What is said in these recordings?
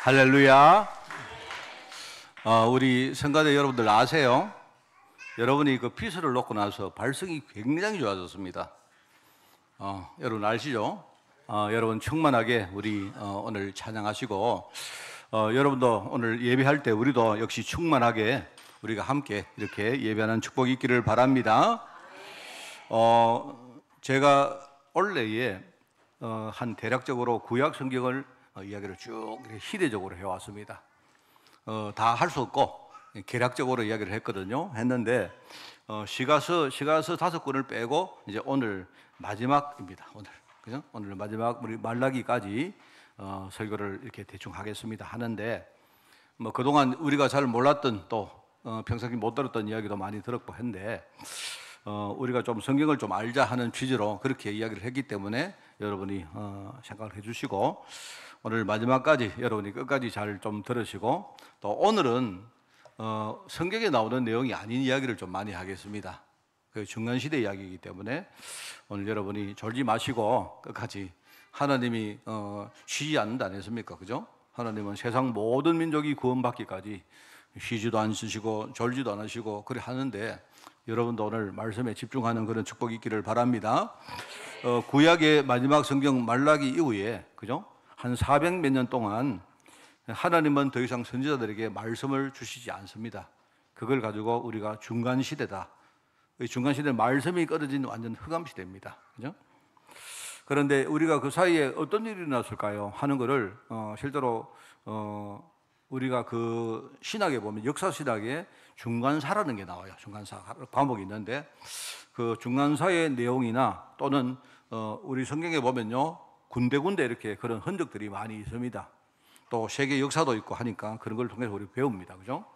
할렐루야. 우리 성가대 여러분들 아세요? 여러분이 그 피스를 놓고 나서 발성이 굉장히 좋아졌습니다. 여러분 아시죠? 여러분 충만하게 우리 오늘 찬양하시고, 여러분도 오늘 예배할 때 우리도 역시 충만하게 우리가 함께 이렇게 예배하는 축복이 있기를 바랍니다. 제가 원래에 한 대략적으로 구약 성경을 이야기를 쭉 이렇게 시대적으로 해왔습니다. 다 할 수 없고 개략적으로 이야기를 했는데 시가서 5권을 빼고 이제 오늘 마지막입니다. 그죠? 오늘 마지막 우리 말라기까지 설교를 이렇게 대충 하겠습니다. 하는데 뭐 그동안 우리가 잘 몰랐던 또 평상시 못 들었던 이야기도 많이 들었고 했는데 우리가 좀 성경을 좀 알자 하는 취지로 그렇게 이야기를 했기 때문에 여러분이 생각을 해주시고 오늘 마지막까지 여러분이 끝까지 잘 좀 들으시고, 또 오늘은 성경에 나오는 내용이 아닌 이야기를 좀 많이 하겠습니다. 그 중간시대 이야기이기 때문에 오늘 여러분이 졸지 마시고 끝까지, 하나님이 쉬지 않는다 안 했습니까? 그죠? 하나님은 세상 모든 민족이 구원받기까지 쉬지도 않으시고 졸지도 않으시고 그래 하는데, 여러분도 오늘 말씀에 집중하는 그런 축복이 있기를 바랍니다. 구약의 마지막 성경 말라기 이후에, 그죠? 한 400 몇 년 동안 하나님은 더 이상 선지자들에게 말씀을 주시지 않습니다. 그걸 가지고 우리가 중간시대다. 중간시대는 말씀이 끊어진 완전 흑암시대입니다. 그죠? 그런데 우리가 그 사이에 어떤 일이 일어났을까요? 하는 것을 실제로 우리가 그 신학에 보면, 역사 신학에 중간사라는 게 나와요. 중간사 과목이 있는데 그 중간사의 내용이나 또는 우리 성경에 보면요, 군데군데 이렇게 그런 흔적들이 많이 있습니다. 또 세계 역사도 있고 하니까 그런 걸 통해서 우리 배웁니다. 그죠?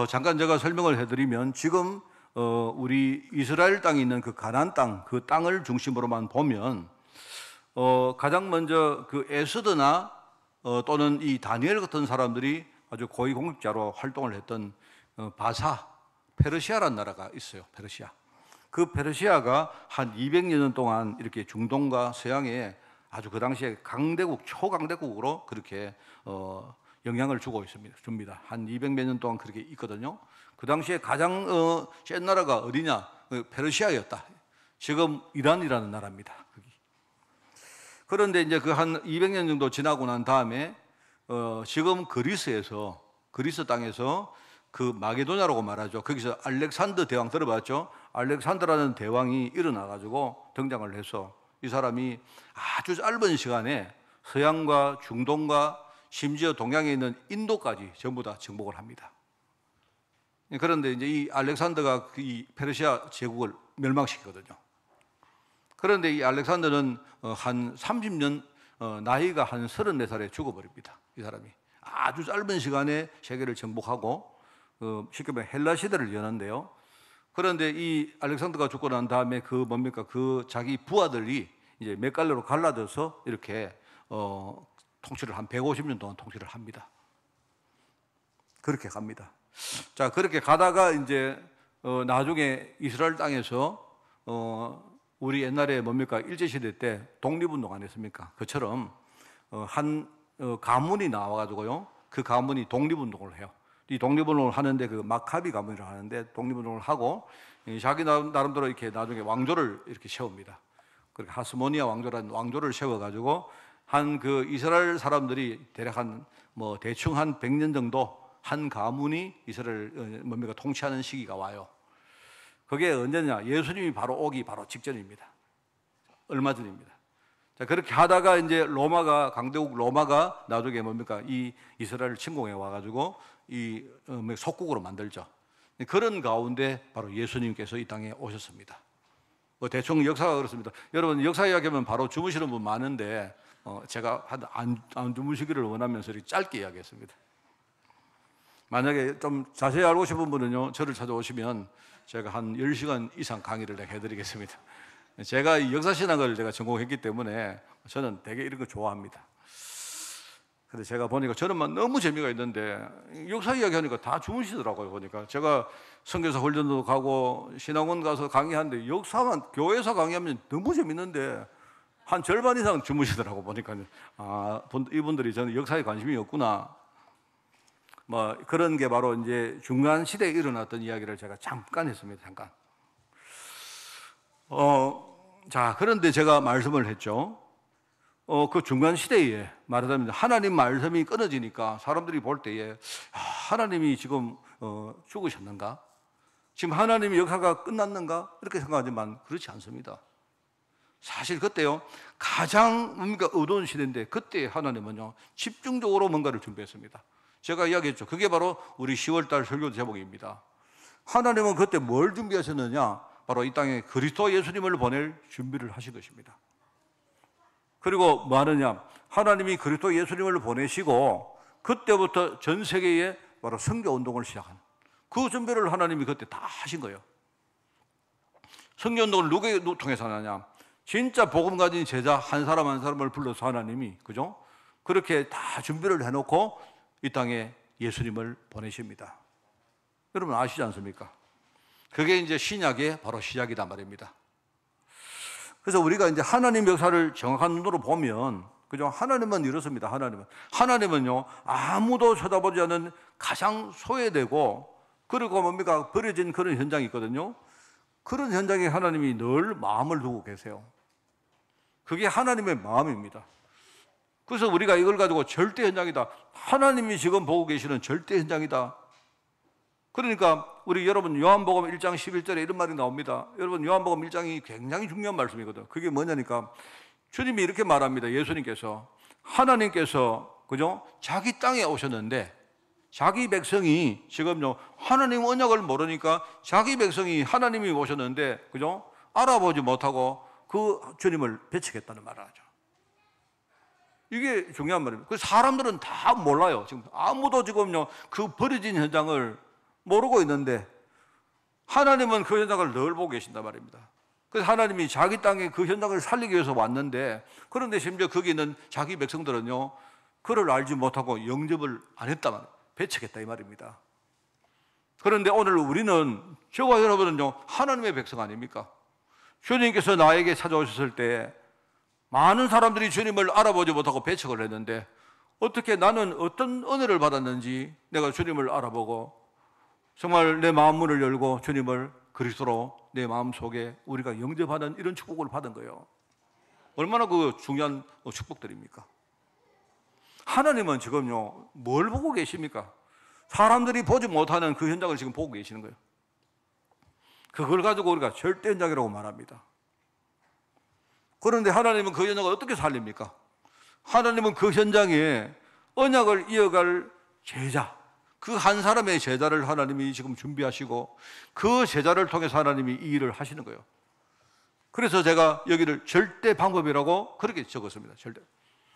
잠깐 제가 설명을 해드리면, 지금 우리 이스라엘 땅에 있는 그 가나안 땅, 그 땅을 중심으로만 보면 가장 먼저 그 에스더나 또는 이 다니엘 같은 사람들이 아주 고위 공직자로 활동을 했던 바사, 페르시아라는 나라가 있어요. 페르시아. 그 페르시아가 한 200여 년 동안 이렇게 중동과 서양에 아주 그 당시에 강대국, 초강대국으로 그렇게 영향을 주고 줍니다. 한 200몇 년 동안 그렇게 있거든요. 그 당시에 가장 센 나라가 어디냐? 페르시아였다. 지금 이란이라는 나라입니다. 그런데 이제 그 한 200년 정도 지나고 난 다음에 지금 그리스 땅에서 그 마게도냐라고 말하죠. 거기서 알렉산더 대왕 들어봤죠? 알렉산더라는 대왕이 일어나가지고 등장을 해서 이 사람이 아주 짧은 시간에 서양과 중동과 심지어 동양에 있는 인도까지 전부 다 정복을 합니다. 그런데 이제 이 알렉산더가 이 페르시아 제국을 멸망시키거든요. 그런데 이 알렉산더는 한 30년, 나이가 한 34살에 죽어버립니다. 이 사람이 아주 짧은 시간에 세계를 정복하고 쉽게 말해 헬라 시대를 여는데요. 그런데 이 알렉산더가 죽고 난 다음에 그 자기 부하들이 이제 몇 갈래로 갈라져서 이렇게 통치를 한 150년 동안 통치를 합니다. 그렇게 갑니다. 자, 그렇게 가다가 이제 나중에 이스라엘 땅에서 우리 옛날에 일제시대 때 독립운동 안 했습니까? 그처럼 한 가문이 나와가지고요, 그 가문이 독립운동을 해요. 이 독립운동을 하는데 그 마카비 가문이라고 하는데 독립운동을 하고 자기 나름대로 이렇게 나중에 왕조를 이렇게 세웁니다. 그렇게 하스모니아 왕조라는 왕조를 세워가지고 한 그 이스라엘 사람들이 대략 대충 한 100년 정도 한 가문이 이스라엘 통치하는 시기가 와요. 그게 언제냐? 예수님이 오기 바로 직전입니다. 얼마 전입니다. 자, 그렇게 하다가 이제 강대국 로마가 나중에 이 이스라엘을 침공해 와가지고 이 속국으로 만들죠. 그런 가운데 바로 예수님께서 이 땅에 오셨습니다. 대충 역사가 그렇습니다. 여러분, 역사 이야기하면 바로 주무시는 분 많은데 제가 안 주무시기를 원하면서 이렇게 짧게 이야기했습니다. 만약에 좀 자세히 알고 싶은 분은요, 저를 찾아오시면 제가 한 10시간 이상 강의를 내가 해드리겠습니다. 제가 이 역사신학을 제가 전공했기 때문에 저는 되게 이런 거 좋아합니다. 근데 제가 보니까 저는만 너무 재미가 있는데 역사 이야기하니까 다 주무시더라고요. 보니까 제가 선교사 훈련도 가고 신학원 가서 강의하는데 역사만 교회에서 강의하면 너무 재밌는데 한 절반 이상 주무시더라고 보니까. 이분들이 저는 역사에 관심이 없구나. 뭐 그런 게 바로 이제 중간 시대에 일어났던 이야기를 제가 잠깐 했습니다. 잠깐. 자, 그런데 제가 말씀을 했죠. 그 중간 시대에 말하자면 하나님 말씀이 끊어지니까 사람들이 볼 때에 하나님이 지금 죽으셨는가? 지금 하나님의 역사가 끝났는가? 이렇게 생각하지만 그렇지 않습니다. 사실 그때요, 가장 뭔가 어두운 시대인데 그때 하나님은요, 집중적으로 뭔가를 준비했습니다. 제가 이야기했죠. 그게 바로 우리 10월달 설교 제목입니다. 하나님은 그때 뭘 준비하셨느냐? 바로 이 땅에 그리스도 예수님을 보낼 준비를 하신 것입니다. 그리고 뭐 하느냐? 하나님이 그리스도 예수님을 보내시고 그때부터 전 세계에 바로 선교 운동을 시작한 그 준비를 하나님이 그때 다 하신 거예요. 선교 운동을 누구에 통해서 하느냐? 진짜 복음 가진 제자 한 사람 한 사람을 불러서 하나님이, 그죠? 그렇게 다 준비를 해놓고 이 땅에 예수님을 보내십니다. 여러분 아시지 않습니까? 그게 이제 신약의 바로 시작이단 말입니다. 그래서 우리가 이제 하나님 역사를 정확한 눈으로 보면, 그죠? 하나님은 이렇습니다. 하나님은요, 아무도 쳐다보지 않는 가장 소외되고, 그리고 뭡니까? 버려진 그런 현장이 있거든요. 그런 현장에 하나님이 늘 마음을 두고 계세요. 그게 하나님의 마음입니다. 그래서 우리가 이걸 가지고 절대 현장이다. 하나님이 지금 보고 계시는 절대 현장이다. 그러니까 우리 여러분 요한복음 1장 11절에 이런 말이 나옵니다. 여러분 요한복음 1장이 굉장히 중요한 말씀이거든. 그게 뭐냐니까 주님이 이렇게 말합니다. 예수님께서, 하나님께서, 그죠? 자기 땅에 오셨는데 자기 백성이 지금요, 하나님 언약을 모르니까 자기 백성이 하나님이 오셨는데, 그죠? 알아보지 못하고 그 주님을 배척했다는 말을 하죠. 이게 중요한 말입니다. 그 사람들은 다 몰라요. 지금 아무도 지금요, 그 버려진 현장을 모르고 있는데 하나님은 그 현장을 늘 보고 계신단 말입니다. 그래서 하나님이 자기 땅에 그 현장을 살리기 위해서 왔는데, 그런데 심지어 거기 있는 자기 백성들은요, 그를 알지 못하고 영접을 안 했단 말이에요. 배척했다 이 말입니다. 그런데 오늘 우리는, 저와 여러분은요, 하나님의 백성 아닙니까? 주님께서 나에게 찾아오셨을 때 많은 사람들이 주님을 알아보지 못하고 배척을 했는데, 어떻게 나는 어떤 은혜를 받았는지 내가 주님을 알아보고 정말 내 마음 문을 열고 주님을 그리스도로 내 마음 속에 우리가 영접하는 이런 축복을 받은 거예요. 얼마나 그 중요한 축복들입니까? 하나님은 지금요, 뭘 보고 계십니까? 사람들이 보지 못하는 그 현장을 지금 보고 계시는 거예요. 그걸 가지고 우리가 절대 현장이라고 말합니다. 그런데 하나님은 그 현장을 어떻게 살립니까? 하나님은 그 현장에 언약을 이어갈 제자, 그 한 사람의 제자를 하나님이 지금 준비하시고 그 제자를 통해서 하나님이 이 일을 하시는 거예요. 그래서 제가 여기를 절대 방법이라고 그렇게 적었습니다. 절대.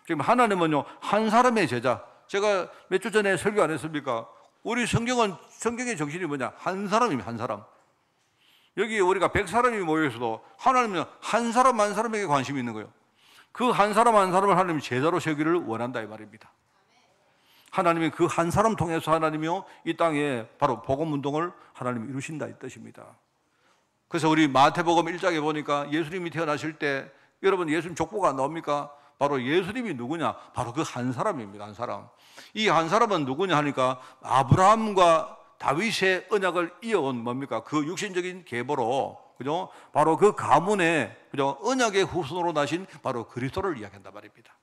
지금 하나님은요, 한 사람의 제자. 제가 몇 주 전에 설교 안 했습니까? 우리 성경의 정신이 뭐냐? 한 사람입니다. 한 사람. 여기 우리가 100사람이 모여 있어도 하나님은 한 사람 한 사람에게 관심이 있는 거예요. 그 한 사람 한 사람을 하나님이 제자로 세우기를 원한다 이 말입니다. 하나님이 그 한 사람 통해서 하나님이요, 이 땅에 바로 복음 운동을 하나님이 이루신다 이 뜻입니다. 그래서 우리 마태복음 1장에 보니까 예수님이 태어나실 때, 여러분 예수님 족보가 안 나옵니까? 바로 예수님이 누구냐? 바로 그 한 사람입니다. 한 사람. 이 한 사람은 누구냐 하니까 아브라함과 다윗의 언약을 이어온 뭡니까? 그 육신적인 계보로, 그죠? 바로 그 가문의, 그죠? 언약의 후손으로 나신 바로 그리스도를 이야기한단 말입니다.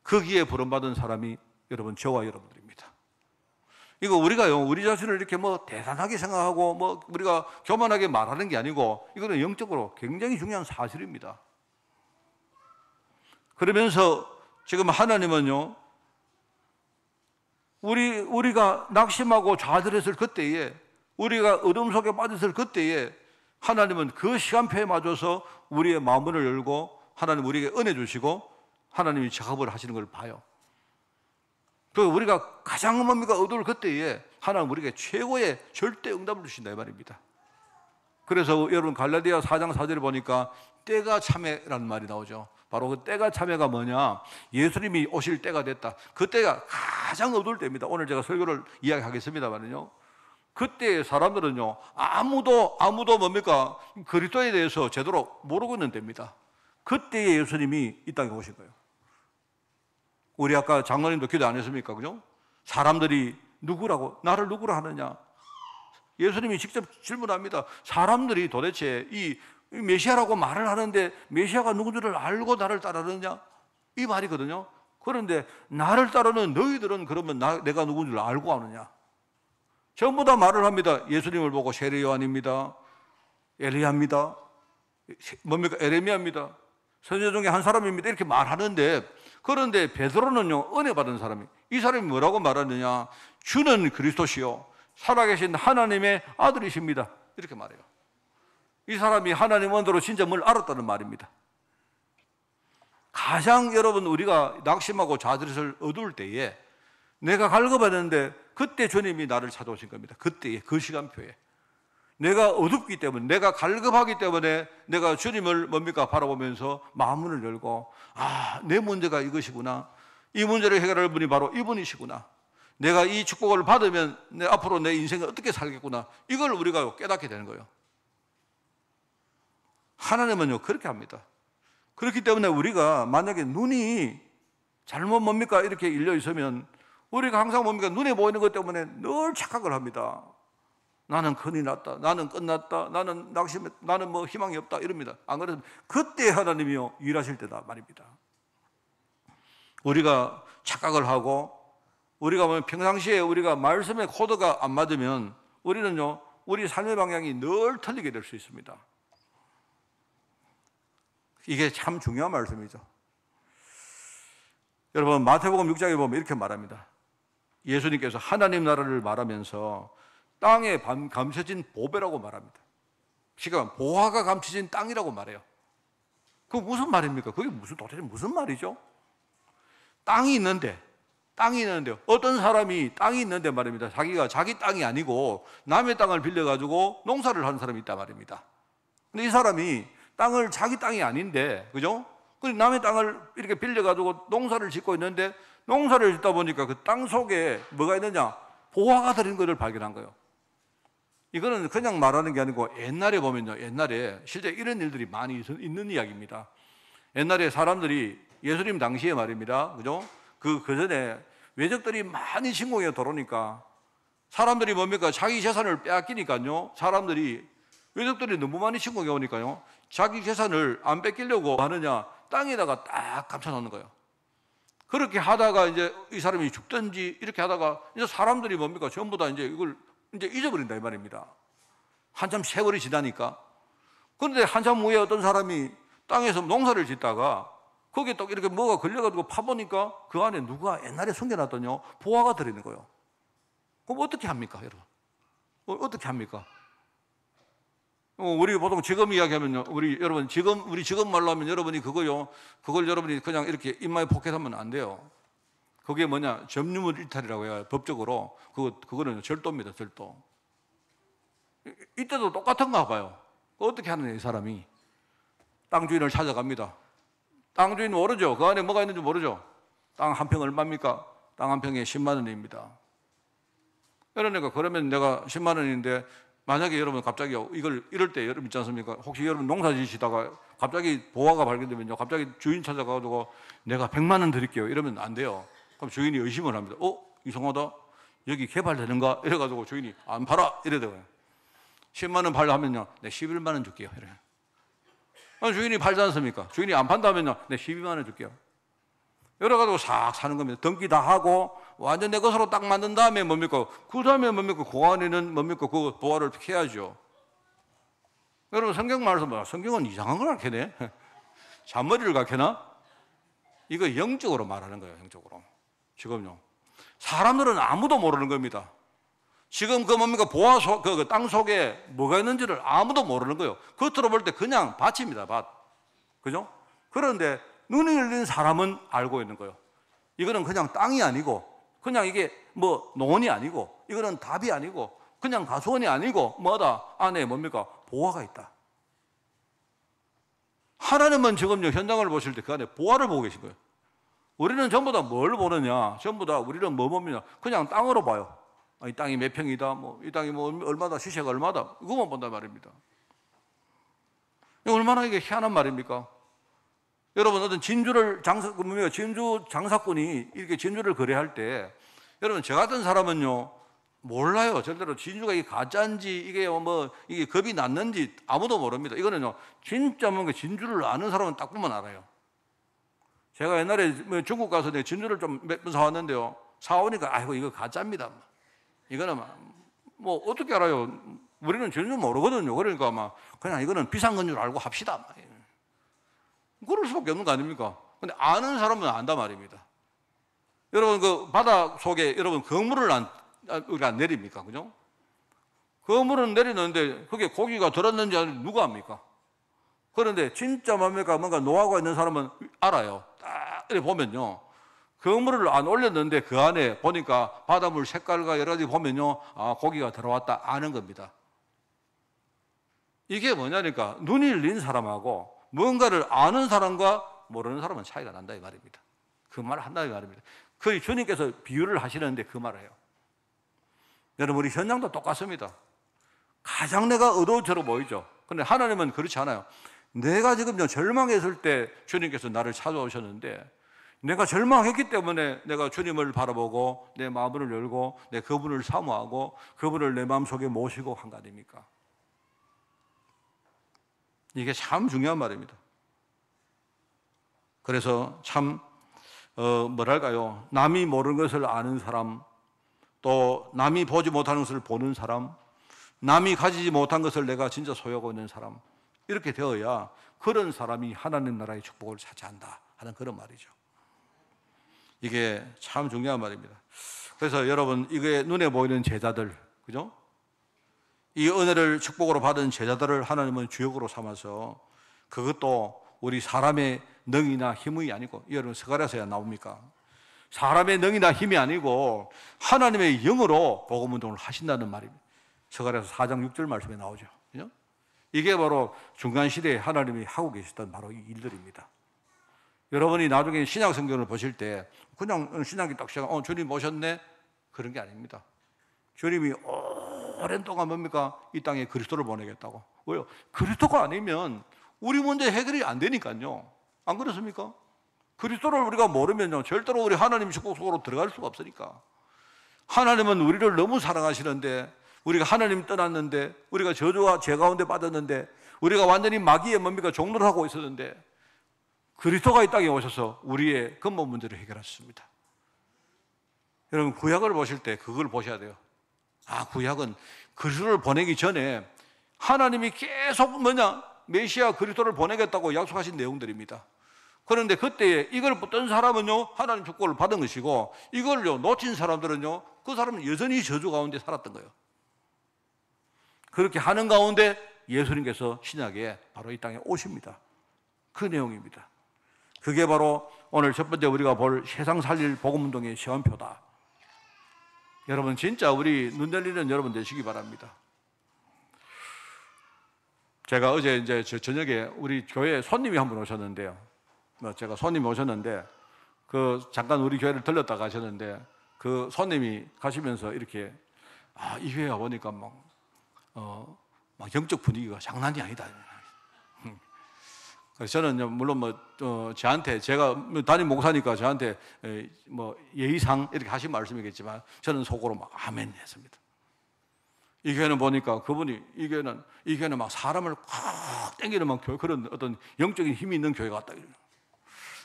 거기에 부름받은 사람이 여러분, 저와 여러분들입니다. 이거 우리가요, 우리 자신을 이렇게 뭐 대단하게 생각하고 뭐 우리가 교만하게 말하는 게 아니고, 이거는 영적으로 굉장히 중요한 사실입니다. 그러면서 지금 하나님은요, 우리가 낙심하고 좌절했을 그때에, 우리가 어둠 속에 빠졌을 그때에 하나님은 그 시간표에 맞춰서 우리의 마음을 열고 하나님 우리에게 은혜 주시고 하나님이 작업을 하시는 걸 봐요. 그 우리가 가장 뭡니까? 어두울 그때에 하나님 우리에게 최고의 절대 응답을 주신다 이 말입니다. 그래서 여러분 갈라디아 4장 4절에 보니까 때가 참회라는 말이 나오죠. 바로 그 때가 참회가 뭐냐? 예수님이 오실 때가 됐다. 그 때가 가장 어두울 때입니다. 오늘 제가 설교를 이야기하겠습니다만요. 그때 사람들은요, 아무도 뭡니까? 그리스도에 대해서 제대로 모르고 있는 때입니다. 그때 예수님이 이 땅에 오신 거예요. 우리 아까 장로님도 기도 안 했습니까? 그죠? 사람들이 누구라고, 나를 누구라 하느냐? 예수님이 직접 질문합니다. 사람들이 도대체 이 메시아라고 말을 하는데 메시아가 누구들을 알고 나를 따르느냐? 이 말이거든요. 그런데 나를 따르는 너희들은 그러면 내가 누군지를 알고 하느냐? 전부 다 말을 합니다. 예수님을 보고 세례 요한입니다. 엘리야입니다. 뭡니까? 에레미야입니다. 선지자 중에 한 사람입니다. 이렇게 말하는데, 그런데 베드로는요, 은혜 받은 사람이, 이 사람이 뭐라고 말하느냐? 주는 그리스도시요 살아계신 하나님의 아들이십니다. 이렇게 말해요. 이 사람이 하나님 원대로 진짜 뭘 알았다는 말입니다. 가장 여러분 우리가 낙심하고 자질을 어두울 때에 내가 갈급하는데 그때 주님이 나를 찾아오신 겁니다. 그때에, 그 시간표에. 내가 어둡기 때문에, 내가 갈급하기 때문에 내가 주님을 뭡니까? 바라보면서 마음문을 열고, 아, 내 문제가 이것이구나. 이 문제를 해결할 분이 바로 이분이시구나. 내가 이 축복을 받으면 앞으로 내 인생을 어떻게 살겠구나. 이걸 우리가 깨닫게 되는 거예요. 하나님은요, 그렇게 합니다. 그렇기 때문에 우리가 만약에 눈이 잘못 뭡니까? 이렇게 일려 있으면 우리가 항상 뭡니까? 눈에 보이는 것 때문에 늘 착각을 합니다. 나는 큰일 났다. 나는 끝났다. 나는 낙심했다. 나는 뭐 희망이 없다. 이럽니다. 안 그래도 그때 하나님이요, 일하실 때다 말입니다. 우리가 착각을 하고 우리가 뭐 평상시에 우리가 말씀의 코드가 안 맞으면 우리는요, 우리 삶의 방향이 늘 틀리게 될 수 있습니다. 이게 참 중요한 말씀이죠. 여러분, 마태복음 6장에 보면 이렇게 말합니다. 예수님께서 하나님 나라를 말하면서 땅에 감춰진 보배라고 말합니다. 지금 보화가 감춰진 땅이라고 말해요. 그게 무슨 말입니까? 그게 도대체 무슨 말이죠? 땅이 있는데 어떤 사람이 땅이 있는데 말입니다. 자기가 자기 땅이 아니고 남의 땅을 빌려가지고 농사를 하는 사람이 있단 말입니다. 근데 이 사람이 땅을 자기 땅이 아닌데, 그죠? 남의 땅을 이렇게 빌려가지고 농사를 짓고 있는데, 농사를 짓다 보니까 그 땅 속에 뭐가 있느냐? 보화가 들은 것을 발견한 거예요. 이거는 그냥 말하는 게 아니고 옛날에 보면요, 옛날에 실제 이런 일들이 많이 있는 이야기입니다. 옛날에 사람들이 예수님 당시에 말입니다, 그죠? 그 전에 외적들이 많이 침공해 들어오니까 사람들이 뭡니까? 자기 재산을 빼앗기니까요, 사람들이 외적들이 너무 많이 침공해 오니까요, 자기 재산을 안 뺏기려고 하느냐, 땅에다가 딱 감춰놓는 거예요. 그렇게 하다가 이제 이 사람이 죽든지 이렇게 하다가 이제 사람들이 뭡니까? 전부 다 이제 이걸 이제 잊어버린다 이 말입니다. 한참 세월이 지나니까. 그런데 한참 후에 어떤 사람이 땅에서 농사를 짓다가 거기에 또 이렇게 뭐가 걸려가지고 파보니까 그 안에 누가 옛날에 숨겨놨더니요, 보화가 들어있는 거예요. 그럼 어떻게 합니까, 여러분? 어떻게 합니까? 우리 보통 지금 이야기하면요, 우리 지금 말로 하면 여러분이 그걸 여러분이 그냥 이렇게 입마에 포켓하면 안 돼요. 그게 뭐냐, 점유물 일탈이라고 해요. 법적으로. 그거는 절도입니다, 절도. 이때도 똑같은가 봐요. 어떻게 하느냐, 이 사람이. 땅 주인을 찾아갑니다. 땅 주인 모르죠? 그 안에 뭐가 있는지 모르죠? 땅 한 평 얼마입니까? 땅 한 평에 10만 원입니다. 그러니까 그러면 내가 10만 원인데 만약에 여러분 갑자기 이럴 때 여러분 있지 않습니까? 혹시 여러분 농사 지시다가 갑자기 보화가 발견되면요, 갑자기 주인 찾아가지고 내가 100만 원 드릴게요. 이러면 안 돼요. 그럼 주인이 의심을 합니다. 이상하다. 여기 개발되는가? 이래가지고 주인이 안 팔아. 이래더라고요. 10만 원 팔라 하면요, 네, 11만 원 줄게요. 이래. 주인이 팔지 않습니까? 주인이 안 판다면요, 네, 12만 원 줄게요. 이래가지고 싹 사는 겁니다. 등기 다 하고 완전 내 것으로 딱 만든 다음에 뭡니까? 그 다음에 뭡니까? 그 안에는 뭡니까? 그 보화를 캐야죠. 여러분, 성경 말씀 봐. 성경은 이상한 걸 가르쳐네. 잔머리를 가르쳐나? 이거 영적으로 말하는 거예요, 영적으로. 지금요. 사람들은 아무도 모르는 겁니다. 지금 그 뭡니까? 보화 그 땅 속에 뭐가 있는지를 아무도 모르는 거예요. 겉으로 볼 때 그냥 밭입니다, 밭. 그죠? 그런데 눈이 열린 사람은 알고 있는 거예요. 이거는 그냥 땅이 아니고, 그냥 이게 뭐 논이 아니고, 이거는 답이 아니고, 그냥 가수원이 아니고, 뭐다? 안에 뭡니까? 보화가 있다. 하나님은 지금요, 현장을 보실 때 그 안에 보화를 보고 계신 거예요. 우리는 전부 다 뭘 보느냐? 전부 다 우리는 뭐 봅니다. 그냥 땅으로 봐요. 이 땅이 몇 평이다, 뭐 이 땅이 뭐 얼마다, 시세가 얼마다, 그것만 본단 말입니다. 얼마나 이게 희한한 말입니까? 여러분, 어떤 진주 장사꾼이 이렇게 진주를 거래할 때, 여러분, 저 같은 사람은요, 몰라요. 절대로 진주가 이게 가짜인지, 이게 겁이 났는지 아무도 모릅니다. 이거는요, 진짜 뭔가 진주를 아는 사람은 딱 보면 알아요. 제가 옛날에 중국 가서 진주를 좀 몇 번 사왔는데요. 사오니까, 아이고, 이거 가짜입니다. 이거는 뭐, 어떻게 알아요? 우리는 진주 모르거든요. 그러니까 그냥 이거는 비싼 건 줄 알고 합시다. 그럴 수밖에 없는 거 아닙니까? 근데 아는 사람은 안다 말입니다. 여러분, 그 바다 속에 여러분 그물을 우리가 안 내립니까? 그죠? 그물은 내리는데 그게 고기가 들었는지 누가 압니까? 그런데 진짜 뭡니까? 뭔가 노하우가 있는 사람은 알아요. 딱 이렇게 보면요. 그물을 안 올렸는데 그 안에 보니까 바닷물 색깔과 여러 가지 보면요. 아, 고기가 들어왔다 아는 겁니다. 이게 뭐냐니까 눈이 열린 사람하고 뭔가를 아는 사람과 모르는 사람은 차이가 난다 이 말입니다. 그 말을 한다 이 말입니다. 거의 주님께서 비유를 하시는데 그 말을 해요. 여러분, 우리 현장도 똑같습니다. 가장 내가 어두워져 보이죠. 그런데 하나님은 그렇지 않아요. 내가 지금 절망했을 때 주님께서 나를 찾아오셨는데, 내가 절망했기 때문에 내가 주님을 바라보고 내 마음을 열고 내 그분을 사모하고 그분을 내 마음속에 모시고 한 거 아닙니까? 이게 참 중요한 말입니다. 그래서 참 뭐랄까요, 남이 모르는 것을 아는 사람, 또 남이 보지 못하는 것을 보는 사람, 남이 가지지 못한 것을 내가 진짜 소유하고 있는 사람, 이렇게 되어야 그런 사람이 하나님 나라의 축복을 차지한다 하는 그런 말이죠. 이게 참 중요한 말입니다. 그래서 여러분, 이게 눈에 보이는 제자들, 그죠? 이 은혜를 축복으로 받은 제자들을 하나님은 주역으로 삼아서, 그것도 우리 사람의 능이나 힘이 아니고, 여러분 스가랴서야 나옵니까? 사람의 능이나 힘이 아니고 하나님의 영으로 복음 운동을 하신다는 말입니다. 스가랴서 4장 6절 말씀에 나오죠. 그죠? 이게 바로 중간 시대에 하나님이 하고 계셨던 바로 이 일들입니다. 여러분이 나중에 신약 성경을 보실 때 그냥 신약이 딱 시작, 주님 오셨네, 그런 게 아닙니다. 주님이 오랜 동안 뭡니까? 이 땅에 그리스도를 보내겠다고. 왜요? 그리스도가 아니면 우리 문제 해결이 안 되니까요. 안 그렇습니까? 그리스도를 우리가 모르면요, 절대로 우리 하나님 축복 속으로 들어갈 수가 없으니까. 하나님은 우리를 너무 사랑하시는데, 우리가 하나님 떠났는데, 우리가 저주와 죄 가운데 빠졌는데, 우리가 완전히 마귀의 뭡니까? 종노를 하고 있었는데, 그리스도가 이 땅에 오셔서 우리의 근본 문제를 해결하셨습니다. 여러분, 구약을 보실 때 그걸 보셔야 돼요. 아, 구약은 그리스도를 보내기 전에 하나님이 계속 메시아 그리스도를 보내겠다고 약속하신 내용들입니다. 그런데 그때 이걸 붙든 사람은요, 하나님 축복을 받은 것이고, 이걸요 놓친 사람들은요, 그 사람은 여전히 저주 가운데 살았던 거예요. 그렇게 하는 가운데 예수님께서 신약에 바로 이 땅에 오십니다. 그 내용입니다. 그게 바로 오늘 첫 번째 우리가 볼 세상 살릴 복음운동의 시험표다. 여러분, 진짜 우리 눈 열리는 여러분 되시기 바랍니다. 제가 어제 이제 저녁에 우리 교회에 손님이 한 분 오셨는데요. 제가 손님이 오셨는데, 잠깐 우리 교회를 들렀다 가셨는데, 그 손님이 가시면서 이렇게, 이 교회 와보니까 막 영적 분위기가 장난이 아니다. 그래서 저는 물론 저한테, 제가 담임 목사니까 저한테 예의상 이렇게 하신 말씀이겠지만, 저는 속으로 막 아멘 했습니다. 이 교회는 보니까 그분이, 이 교회는 막 사람을 꽉 당기는 막 그런 어떤 영적인 힘이 있는 교회 같다.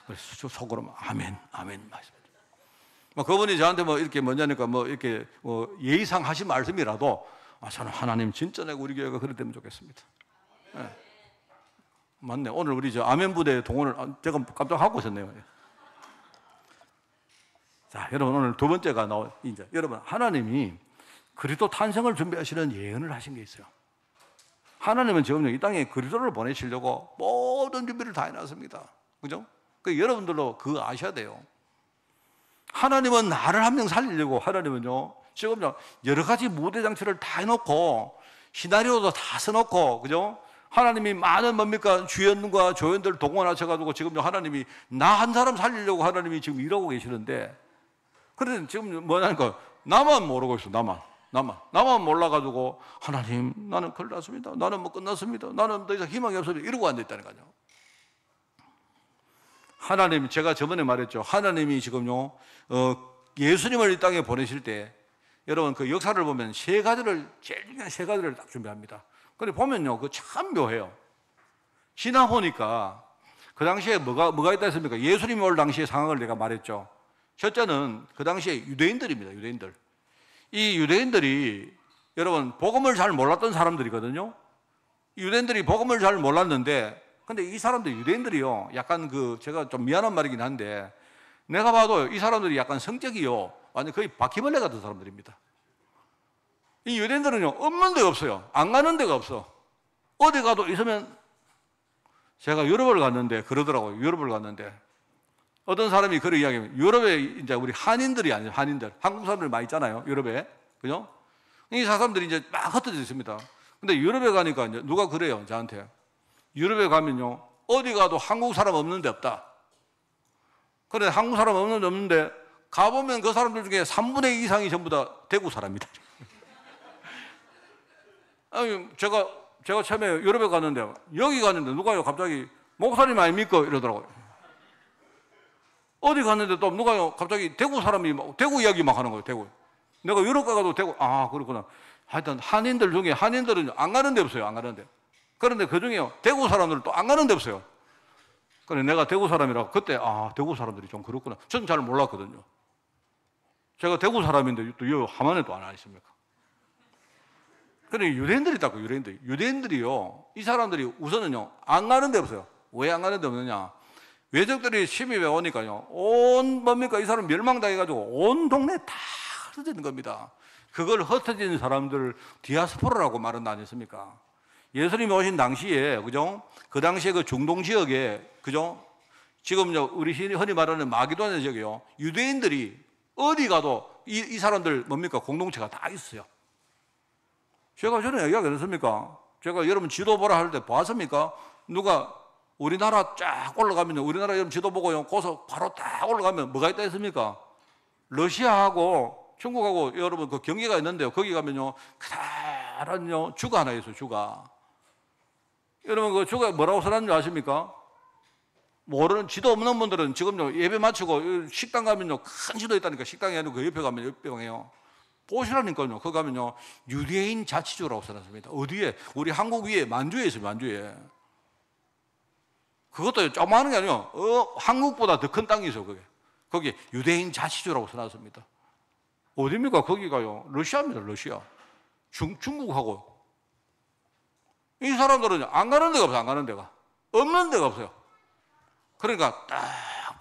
그래서 저 속으로 막 아멘 말씀입니다. 그분이 저한테 이렇게 뭐냐니까 이렇게 예의상 하신 말씀이라도, 저는 하나님 진짜 내가 우리 교회가 그랬으면 좋겠습니다. 네. 맞네. 오늘 우리 아멘 부대 동원을 제가 깜짝 하고 있었네요. 자, 여러분, 오늘 두 번째가 이제 여러분, 하나님이 그리스도 탄생을 준비하시는 예언을 하신 게 있어요. 하나님은 지금 이 땅에 그리스도를 보내시려고 모든 준비를 다 해놨습니다. 그죠? 여러분들도 그거 아셔야 돼요. 하나님은 나를 한 명 살리려고, 하나님은요, 지금 여러 가지 무대 장치를 다 해놓고, 시나리오도 다 써놓고, 그죠? 하나님이 많은 주연과 조연들 동원하셔가지고 지금 하나님이 나 한 사람 살리려고 하나님이 지금 일하고 계시는데, 그런데 지금 뭐냐니까 나만 모르고 있어. 나만 몰라가지고 하나님 나는 큰일 났습니다. 나는 뭐 끝났습니다. 나는 더 이상 희망이 없습니다. 이러고 앉아있다는 거죠. 하나님, 제가 저번에 말했죠. 하나님이 지금요 예수님을 이 땅에 보내실 때 여러분 그 역사를 보면 제일 중요한 세 가지를 딱 준비합니다. 근데 보면요 그 참 묘해요. 지나 보니까 그 당시에 뭐가 있다 했습니까? 예수님이 올 당시의 상황을 내가 말했죠. 첫째는 그 당시에 유대인들입니다. 유대인들. 이 유대인들이 여러분 복음을 잘 몰랐던 사람들이거든요. 유대인들이 복음을 잘 몰랐는데 근데 이 사람들 유대인들이요 약간 제가 좀 미안한 말이긴 한데 내가 봐도 이 사람들이 약간 성격이요 완전 거의 바퀴벌레 같은 사람들입니다. 이 유대인들은요 없는 데가 없어요. 안 가는 데가 없어. 어디 가도 있으면 제가 유럽을 갔는데 그러더라고요. 유럽을 갔는데 어떤 사람이 그런 이야기하면 유럽에 이제 우리 한인들이 아니에요. 한인들. 한국 사람들 많이 있잖아요. 유럽에. 그죠? 이 사람들이 이제 막 흩어져 있습니다. 근데 유럽에 가니까 이제 누가 그래요. 저한테. 유럽에 가면요. 어디 가도 한국 사람 없는 데 없다. 그래 한국 사람 없는데 가보면 그 사람들 중에 3분의 2 이상이 전부 다 대구 사람이다. 아니, 제가 처음에 유럽에 갔는데 여기 갔는데 누가요 갑자기 목사님 아닙니까? 이러더라고요. 어디 갔는데 또 누가요 갑자기 대구 사람이 대구 이야기 막 하는 거예요. 대구. 내가 유럽 가도 대구 그렇구나. 하여튼 한인들 중에 한인들은 안 가는 데 없어요. 안 가는 데. 그런데 그 중에요 대구 사람들은 또 안 가는 데 없어요. 그래 내가 대구 사람이라고 그때 대구 사람들이 좀 그렇구나. 저는 잘 몰랐거든요. 제가 대구 사람인데 또 이 하만에도 안 있습니까? 그래 유대인들이 딱 유대인들이요 이 사람들이 우선은요 안 가는 데 없어요. 왜 안 가는 데 없느냐? 외적들이 침입해 오니까요 이 사람 멸망당해가지고 온 동네 다 흩어지는 겁니다. 그걸 흩어진 사람들 디아스포라라고 말은 안 했습니까? 예수님이 오신 당시에 그죠? 그 당시에 그 중동 지역에 그죠? 지금 우리 흔히 말하는 마게도냐 지역이요 유대인들이 어디 가도 이 사람들 공동체가 다 있어요. 제가 전에 얘기하지 않았습니까? 제가 여러분 지도 보라 할 때 봤습니까? 누가 우리나라 쫙 올라가면 우리나라 여러분 지도 보고요 거기서 바로 딱 올라가면 뭐가 있다 했습니까? 러시아하고 중국하고 여러분 그 경계가 있는데요 거기 가면요 커다란 주가 하나 있어요. 주가. 여러분 그 주가 뭐라고 써놨는지 아십니까? 모르는 지도 없는 분들은 지금요 예배 마치고 식당 가면요 큰 지도 있다니까 식당에 아니고 그 옆에 가면 옆방에요 보시라니까요. 거기 가면요 유대인 자치주라고 써놨습니다. 어디에? 우리 한국 위에 만주에 있어요. 만주에. 그것도 조그마한 게 아니에요. 한국보다 더 큰 땅이 있어요. 거기 유대인 자치주라고 써놨습니다. 어디입니까? 거기가요 러시아입니다. 러시아. 중국하고. 이 사람들은 안 가는 데가 없어요. 안 가는 데가. 없는 데가 없어요. 그러니까 딱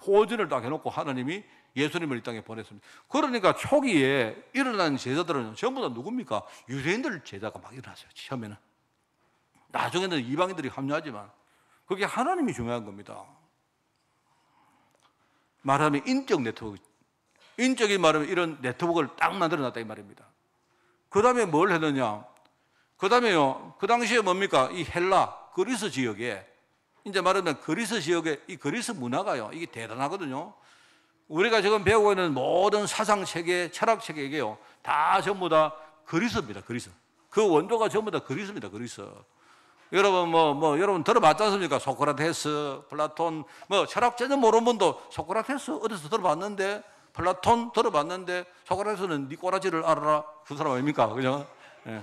호진을 딱 해놓고 하나님이 예수님을 이 땅에 보냈습니다. 그러니까 초기에 일어난 제자들은 전부 다 누굽니까? 유대인들 제자가 막 일어났어요. 처음에는. 나중에는 이방인들이 합류하지만 그게 하나님이 중요한 겁니다. 말하면 인적 네트워크. 인적인 말하면 이런 네트워크를 딱 만들어놨다 이 말입니다. 그 다음에 뭘 했느냐? 그 다음에요. 그 당시에 뭡니까? 이 헬라, 그리스 지역에 이제 말하면 그리스 지역의 이 그리스 문화가요. 이게 대단하거든요. 우리가 지금 배우고 있는 모든 사상 체계, 철학 체계에요. 다 전부 다 그리스입니다. 그리스. 그 원조가 전부 다 그리스입니다. 그리스. 여러분 여러분 들어봤지 않습니까? 소크라테스, 플라톤, 철학 전혀 모르는 분도 소크라테스 어디서 들어봤는데, 플라톤 들어봤는데 소크라테스는 네 꼬라지를 알아라. 그 사람 아닙니까? 그죠? 예.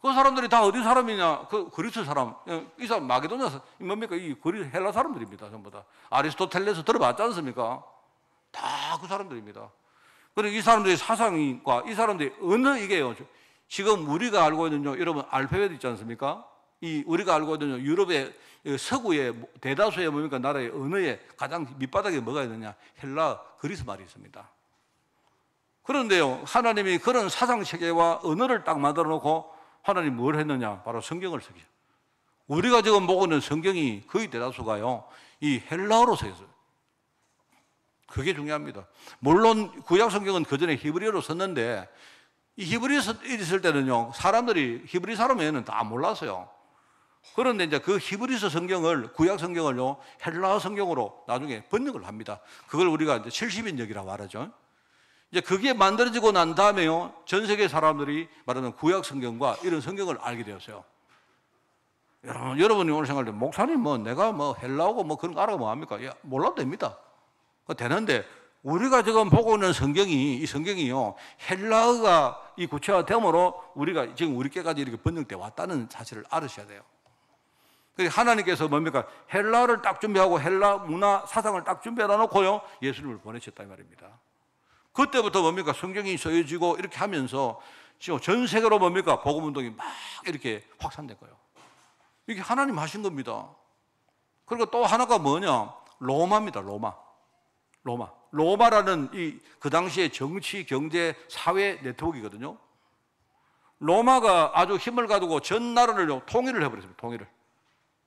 그 사람들이 다 어디 사람이냐? 그 그리스 사람. 이 사람 마게도냐 뭡니까? 이 그리스 헬라 사람들입니다. 전부 다. 아리스토텔레스 들어봤지 않습니까? 다 그 사람들입니다. 그리고 이 사람들의 사상과 이 사람들의 언어 이게요. 지금 우리가 알고 있는 여러분 알파벳 있지 않습니까? 이 우리가 알고 있는 유럽의 서구의 대다수의 뭡니까? 나라의 언어의 가장 밑바닥에 뭐가 있느냐? 헬라 그리스 말이 있습니다. 그런데요. 하나님이 그런 사상 체계와 언어를 딱 만들어 놓고 하나님 뭘 했느냐? 바로 성경을 쓰기. 우리가 지금 보고 있는 성경이 거의 대다수가요, 이 헬라어로 써 있어요. 그게 중요합니다. 물론 구약 성경은 그 전에 히브리어로 썼는데, 이 히브리어 있을 때는요, 사람들이 히브리 사람에는 다 몰랐어요. 그런데 이제 그 히브리서 성경을, 구약 성경을요, 헬라어 성경으로 나중에 번역을 합니다. 그걸 우리가 이제 70인역이라고 말하죠. 이제 그게 만들어지고 난 다음에요, 전 세계 사람들이 말하는 구약 성경과 이런 성경을 알게 되었어요. 여러분이 오늘 생각할 때, 목사님 뭐 내가 뭐 헬라어고 뭐 그런 거 알아 뭐 합니까? 야, 몰라도 됩니다. 되는데, 우리가 지금 보고 있는 성경이, 이 성경이요, 헬라어가 이 구체화됨으로 우리가 지금 우리께까지 이렇게 번역돼 왔다는 사실을 알으셔야 돼요. 하나님께서 뭡니까? 헬라어를 딱 준비하고 헬라 문화 사상을 딱 준비해 놓고요, 예수님을 보내셨다 이 말입니다. 그때부터 뭡니까? 성경이 써지고 이렇게 하면서 지금 전 세계로 뭡니까? 복음 운동이 막 이렇게 확산된 거예요. 이게 하나님 하신 겁니다. 그리고 또 하나가 뭐냐? 로마입니다. 로마라는 그 당시에 정치, 경제, 사회 네트워크이거든요. 로마가 아주 힘을 가지고 전 나라를 통일을 해버렸습니다. 통일을.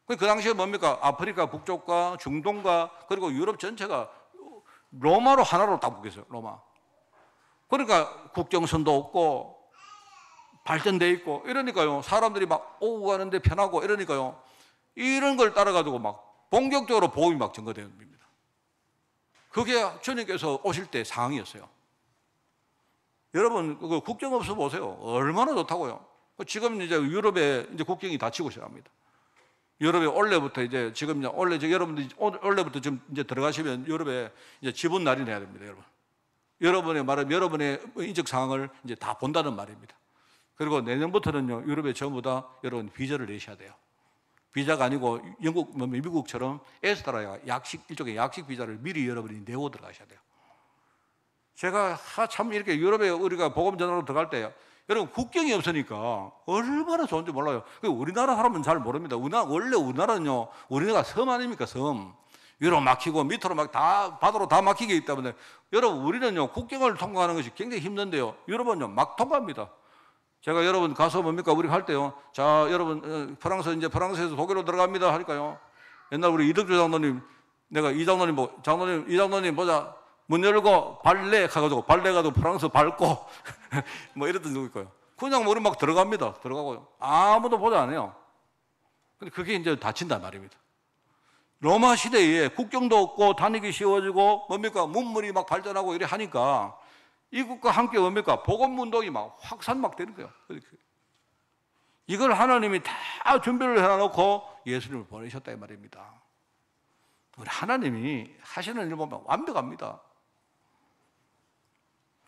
그 당시에 뭡니까? 아프리카 북쪽과 중동과 그리고 유럽 전체가 로마로 하나로 딱 묶였어요. 로마. 그러니까 국경선도 없고 발전돼 있고 이러니까요, 사람들이 막 오고 가는데 편하고 이러니까요, 이런 걸 따라가지고 막 본격적으로 복음이 막 증거되는 겁니다. 그게 주님께서 오실 때 상황이었어요. 여러분, 그 국경 없어 보세요. 얼마나 좋다고요. 지금 이제 유럽에 이제 국경이 닫히고 시작합니다. 유럽에 원래부터 이제 지금 이제 원래 여러분들이 원래부터 지금 이제 들어가시면 유럽에 이제 지분 날인해야 됩니다, 여러분. 여러분의 말은 여러분의 인적 상황을 이제 다 본다는 말입니다. 그리고 내년부터는요, 유럽에 전부 다 여러분 비자를 내셔야 돼요. 비자가 아니고 영국, 미국처럼 에스트라야 일종의 약식 비자를 미리 여러분이 내고 들어가셔야 돼요. 제가 참 이렇게 유럽에 우리가 복음 전하러 들어갈 때 여러분 국경이 없으니까 얼마나 좋은지 몰라요. 우리나라 사람은 잘 모릅니다. 원래 우리나라는요, 우리나라가 섬 아닙니까? 섬. 위로 막히고 밑으로 막 다 바다로 다 막히게 있기 때문에 여러분 우리는요, 국경을 통과하는 것이 굉장히 힘든데요, 유럽은요 막 통과합니다. 제가 여러분 가서 뭡니까? 우리 갈 때요, 자 여러분 프랑스에서 독일로 들어갑니다 하니까요, 옛날 우리 이덕주 장로님, 내가 이 장로님 보자, 문 열고 발레 가가지고 프랑스 밟고 뭐 이랬던 적이 있고요. 그냥 우리 막 들어가고요, 아무도 보자 안 해요. 근데 그게 이제 다친단 말입니다. 로마 시대에 국경도 없고 다니기 쉬워지고 뭡니까? 문물이 막 발전하고 이래 하니까 이것과 함께 뭡니까? 복음 운동이 막 확산 막 되는 거예요. 이걸 하나님이 다 준비를 해놓고 예수님을 보내셨다 이 말입니다. 우리 하나님이 하시는 일 보면 완벽합니다.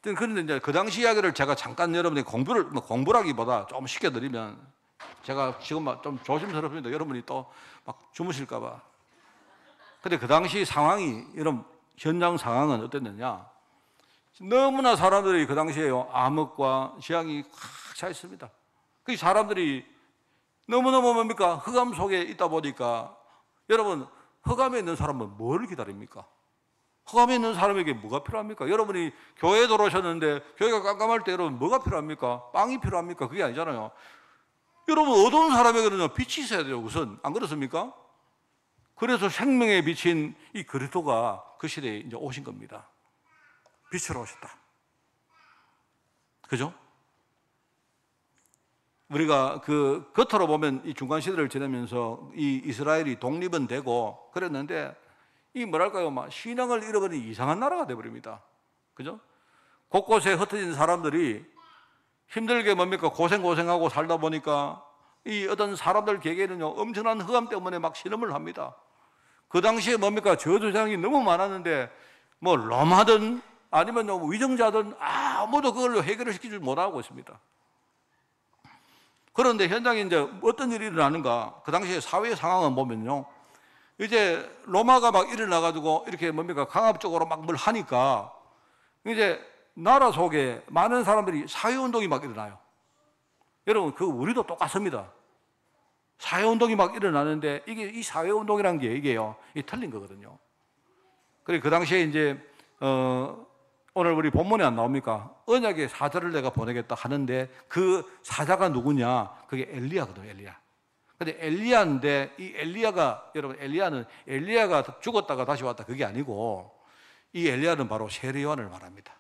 그런데 이제 그 당시 이야기를 제가 잠깐 여러분이 공부라기보다 좀 시켜드리면, 제가 지금 좀 조심스럽습니다. 여러분이 또 막 주무실까봐. 근데 그 당시 상황이, 이런 현장 상황은 어땠느냐? 너무나 사람들이 그 당시에요, 암흑과 재앙이 꽉 차 있습니다. 그 사람들이 너무너무 뭡니까? 흑암 속에 있다 보니까, 여러분, 흑암에 있는 사람은 뭘 기다립니까? 흑암에 있는 사람에게 뭐가 필요합니까? 여러분이 교회에 들어오셨는데 교회가 깜깜할 때 여러분 뭐가 필요합니까? 빵이 필요합니까? 그게 아니잖아요. 여러분 어두운 사람에게는 빛이 있어야 돼요, 우선. 안 그렇습니까? 그래서 생명에 비친 이 그리스도가 그 시대에 이제 오신 겁니다. 빛으로 오셨다. 그죠? 우리가 그 겉으로 보면 이 중간 시대를 지나면서 이 이스라엘이 독립은 되고 그랬는데, 이 뭐랄까요, 막 신앙을 잃어버린 이상한 나라가 되어버립니다. 그죠? 곳곳에 흩어진 사람들이 힘들게 뭡니까? 고생하고 살다 보니까 이 어떤 사람들 개개는요, 엄청난 흑암 때문에 막 신음을 합니다. 그 당시에 뭡니까? 저주장이 너무 많았는데, 뭐 로마든 아니면 위정자든 아무도 그걸로 해결을 시키지 못하고 있습니다. 그런데 현장에 이제 어떤 일이 일어나는가? 그 당시에 사회 상황을 보면요, 이제 로마가 막 일어나가지고 이렇게 뭡니까? 강압적으로 막 뭘 하니까 이제 나라 속에 많은 사람들이 사회운동이 막 일어나요. 여러분, 우리도 똑같습니다. 사회운동이 막 일어나는데 이 사회운동이라는 게 이게요, 틀린 거거든요. 그리고 그 당시에 이제, 오늘 우리 본문에 안 나옵니까? 언약의 사자를 내가 보내겠다 하는데 그 사자가 누구냐? 그게 엘리야거든요, 엘리야. 근데 엘리야인데 이 엘리야가, 여러분, 엘리야가 죽었다가 다시 왔다 그게 아니고, 이 엘리야는 바로 세례 요한을 말합니다.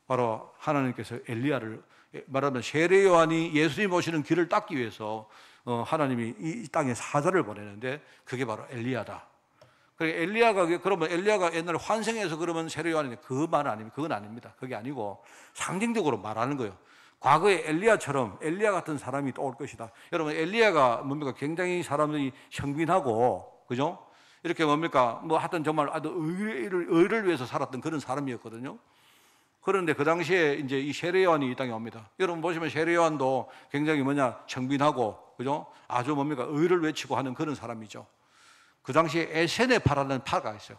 바로 하나님께서 엘리야를 말하면 세례 요한이 예수님 오시는 길을 닦기 위해서 하나님이 이 땅에 사자를 보내는데 그게 바로 엘리야다. 그러면 엘리야가 옛날에 환생해서 그러면 세례 요한이 그 말은 아닙니다. 그건 아닙니다. 그게 아니고 상징적으로 말하는 거예요. 과거에 엘리야처럼 엘리야 같은 사람이 또 올 것이다. 여러분 엘리야가 뭡니까? 굉장히 사람들이 형빈하고 그죠? 이렇게 뭡니까? 뭐 하여튼 정말 아주 의를 위해서 살았던 그런 사람이었거든요. 그런데 그 당시에 이제 이 세례 요한이 이 땅에 옵니다. 여러분 보시면 세례 요한도 굉장히 청빈하고 그죠? 아주 뭡니까? 의를 외치고 하는 그런 사람이죠. 그 당시에 에세네파라는 파가 있어요.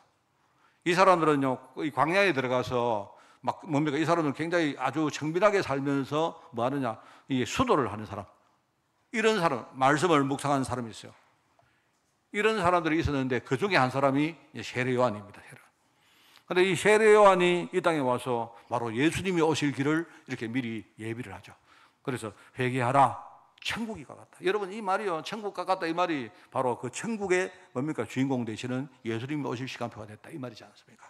이 사람들은요, 이 광야에 들어가서 이 사람들은 굉장히 아주 청빈하게 살면서 뭐 하느냐, 이 수도를 하는 사람. 이런 사람, 말씀을 묵상하는 사람이 있어요. 이런 사람들이 있었는데 그 중에 한 사람이 세례 요한입니다. 그런데 이 세례 요한이 이 땅에 와서 바로 예수님이 오실 길을 이렇게 미리 예비를 하죠. 그래서 회개하라. 천국이 가깝다. 여러분 이 말이요, 천국 가깝다 이 말이 바로 그 천국의 주인공 되시는 예수님이 오실 시간표가 됐다 이 말이지 않습니까?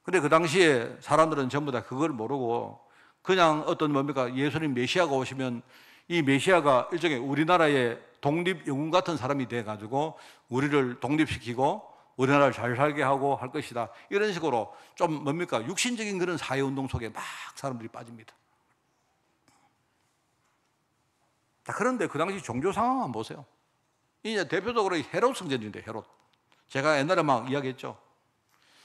근데 그 당시에 사람들은 전부 다 그걸 모르고 그냥 어떤 예수님 메시아가 오시면 이 메시아가 일종의 우리나라의 독립 영웅 같은 사람이 돼가지고 우리를 독립시키고 우리나라를 잘 살게 하고 할 것이다. 이런 식으로 좀 육신적인 그런 사회운동 속에 막 사람들이 빠집니다. 자, 그런데 그 당시 종교 상황 한번 보세요. 이제 대표적으로 헤롯 성전인데, 헤롯. 제가 옛날에 막 이야기했죠.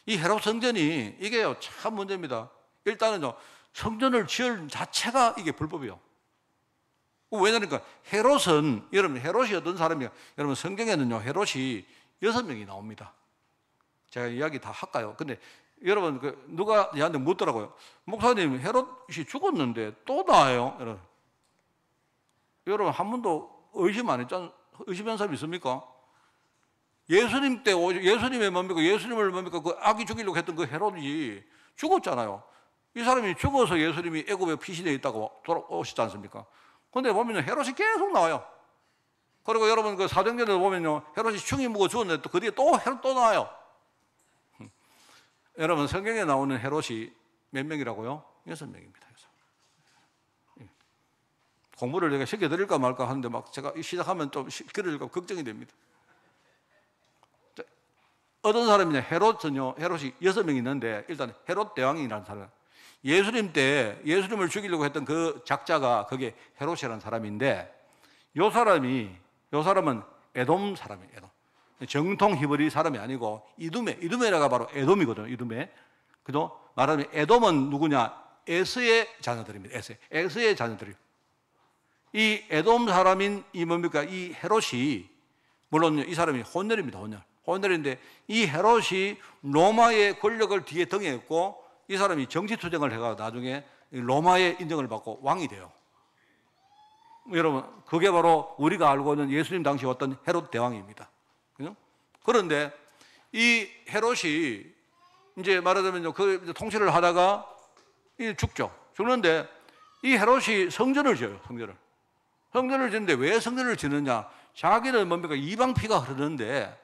이 헤롯 성전이 이게요, 참 문제입니다. 일단은요, 성전을 지을 자체가 이게 불법이에요. 왜냐니까 헤롯은, 여러분, 헤롯이 어떤 사람이에요? 여러분, 성경에는요, 헤롯이 6명이 나옵니다. 제가 이야기 다 할까요? 근데 여러분, 누가 얘한테 묻더라고요. 목사님, 헤롯이 죽었는데 또 나와요? 여러분 한 번도 의심한 사람 있습니까? 예수님 때 예수님의 예수님을 그 아기 죽이려고 했던 그 헤롯이 죽었잖아요. 이 사람이 죽어서 예수님이 애굽에 피신해 있다고 돌아오시지 않습니까? 그런데 보면 헤롯이 계속 나와요. 그리고 여러분 그 사도행전에 보면요, 헤롯이 충이 묵어 죽었는데 또 그 뒤에 또 헤롯 또 나와요. 여러분 성경에 나오는 헤롯이 몇 명이라고요? 6명입니다. 공부를 내가 시켜드릴까 말까 하는데 제가 시작하면 좀 시켜드릴까 걱정이 됩니다. 어떤 사람이냐, 헤롯이 6명 있는데 일단 헤롯 대왕이라는 사람. 예수님 때 예수님을 죽이려고 했던 그 작자가 그게 헤롯이라는 사람인데 요 사람은 에돔 사람이에요. 에돔. 정통 히브리 사람이 아니고 이두메라가 바로 에돔이거든요. 이두메. 그죠? 말하자면 에돔은 누구냐? 에스의 자녀들입니다. 에스의 자녀들이요. 이 에돔 사람인 이 헤롯이, 물론 이 사람이 혼혈입니다. 혼혈인데 이 헤롯이 로마의 권력을 뒤에 등에했고 이 사람이 정치투쟁을 해가 나중에 로마의 인정을 받고 왕이 돼요. 여러분 그게 바로 우리가 알고 있는 예수님 당시 어떤 헤롯 대왕입니다. 그죠? 그런데 이 헤롯이 이제 말하자면 그 통치를 하다가 죽죠. 죽는데 이 헤롯이 성전을 지어요. 성전을 짓는데 왜 성전을 짓느냐? 자기는 이방 피가 흐르는데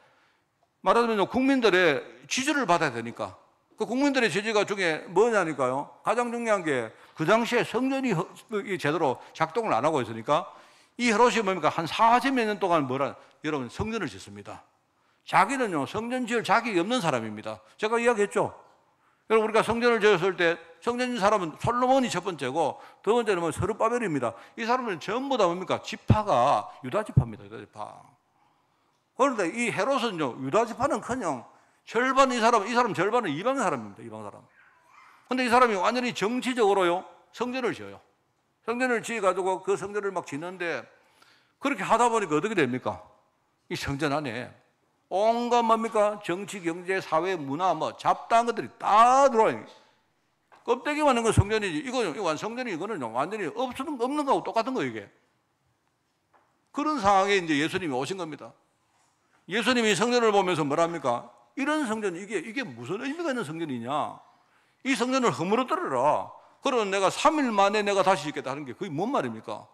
말하자면 국민들의 지지를 받아야 되니까 그 국민들의 지지가 중에 뭐냐니까요? 가장 중요한 게 그 당시에 성전이 제대로 작동을 안 하고 있으니까 이 헤롯이 한 40몇 년 동안 여러분 성전을 짓습니다. 자기는요 성전 지을 자격이 없는 사람입니다. 제가 이야기했죠. 여러분 우리가 성전을 지었을 때 성전 지은 사람은 솔로몬이 첫 번째고 두 번째는 스룹바벨입니다. 이 사람은 전부 다 지파가 유다 지파입니다. 유다 지파. 그런데 이 헤롯은요 유다 지파는커녕 절반 이 사람 절반은 이방 사람입니다. 이방 사람. 그런데 이 사람이 완전히 정치적으로요 성전을 지어요. 성전을 지어가지고 그 성전을 짓는데 그렇게 하다 보니까 어떻게 됩니까? 이 성전 안에 온갖 정치, 경제, 사회, 문화 잡다한 것들이 다 들어와요. 껍데기만 있는 건 성전이지. 이건 이거는 완전히 없는 거하고 똑같은 거예요, 이게. 그런 상황에 이제 예수님이 오신 겁니다. 예수님이 성전을 보면서 뭐랍니까? 이런 성전, 이게 무슨 의미가 있는 성전이냐? 이 성전을 허물어뜨려라. 그러면 내가 3일 만에 내가 다시 짓겠다 하는 게 그게 뭔 말입니까?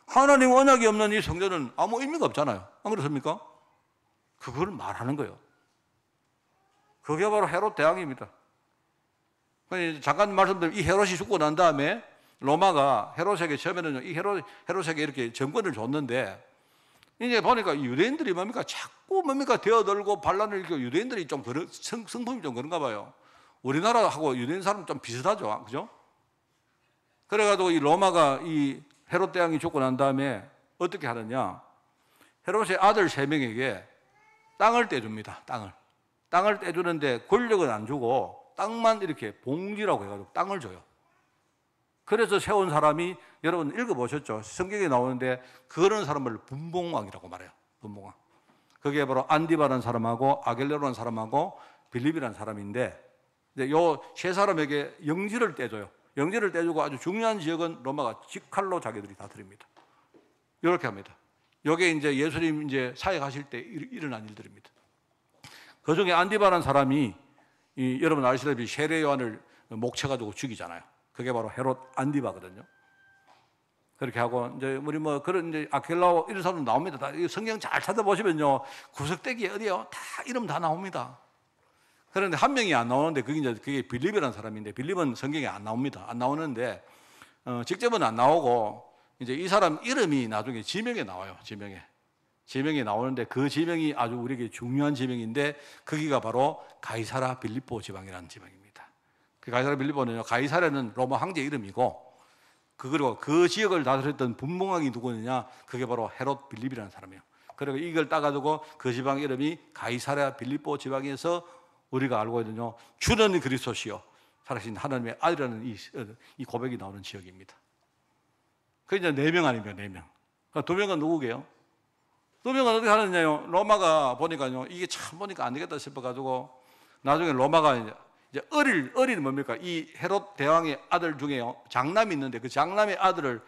하나님 언약이 없는 이 성전은 아무 의미가 없잖아요. 안 그렇습니까? 그걸 말하는 거예요. 그게 바로 헤롯 대왕입니다. 잠깐 말씀드리면 이 헤롯이 죽고 난 다음에 로마가 헤롯에게 처음에는 이 헤롯에게 이렇게 정권을 줬는데 이제 보니까 유대인들이 뭡니까? 자꾸 뭡니까? 되어들고 반란을 일으키고 유대인들이 좀 성품이 좀 그런가 봐요. 우리나라하고 유대인 사람 좀 비슷하죠. 그죠? 그래가지고 이 로마가 이 헤롯 대왕이 죽고 난 다음에 어떻게 하느냐? 헤롯의 아들 3명에게 땅을 떼줍니다. 땅을 떼주는데 권력은 안 주고 땅만 이렇게 봉지라고 해가지고 땅을 줘요. 그래서 세운 사람이 여러분 읽어보셨죠? 성경에 나오는데 그런 사람을 분봉왕이라고 말해요. 분봉왕. 그게 바로 안디바라는 사람하고 아겔레로라는 사람하고 빌립이라는 사람인데 요 세 사람에게 영지를 떼줘요. 영지를 떼주고 아주 중요한 지역은 로마가 직할로 자기들이 다 드립니다. 이렇게 합니다. 이게 이제 예수님 이제 사역하실 때 일어난 일들입니다. 그 중에 안디바라는 사람이 여러분 아시다시피 세례 요한을 목 쳐가지고 죽이잖아요. 그게 바로 헤롯 안디바거든요. 그렇게 하고 이제 우리 뭐 그런 이제 아켈라오 이런 사람 나옵니다. 다 성경 잘 찾아보시면요 구석대기에 어디요 다 이름 다 나옵니다. 그런데 한 명이 안 나오는데 그게 빌립이라는 사람인데 빌립은 성경에 안 나옵니다. 안 나오는데 직접은 안 나오고 이제 이 사람 이름이 나중에 지명에 나와요. 지명에 나오는데 그 지명이 아주 우리에게 중요한 지명인데 거기가 바로 가이사라 빌립보 지방이라는 지방입니다. 그 가이사라 빌립보는요 가이사라는 로마 황제 이름이고 그리고 그 지역을 다스렸던 분봉왕이 누구느냐 그게 바로 헤롯 빌립이라는 사람이에요. 그리고 이걸 따가지고 그 지방 이름이 가이사라 빌립보 지방에서 우리가 알고 있는요 주는 그리스도시요 살아계신 하나님의 아들이라는 이 고백이 나오는 지역입니다. 그 이제 4명 아닙니까? 4명. 그러니까 2명은 누구게요? 2명은 어떻게 하느냐요? 로마가 보니까요 이게 참 보니까 안 되겠다 싶어가지고 나중에 로마가 이제 어릴 뭡니까? 이 헤롯 대왕의 아들 중에요 장남이 있는데 그 장남의 아들을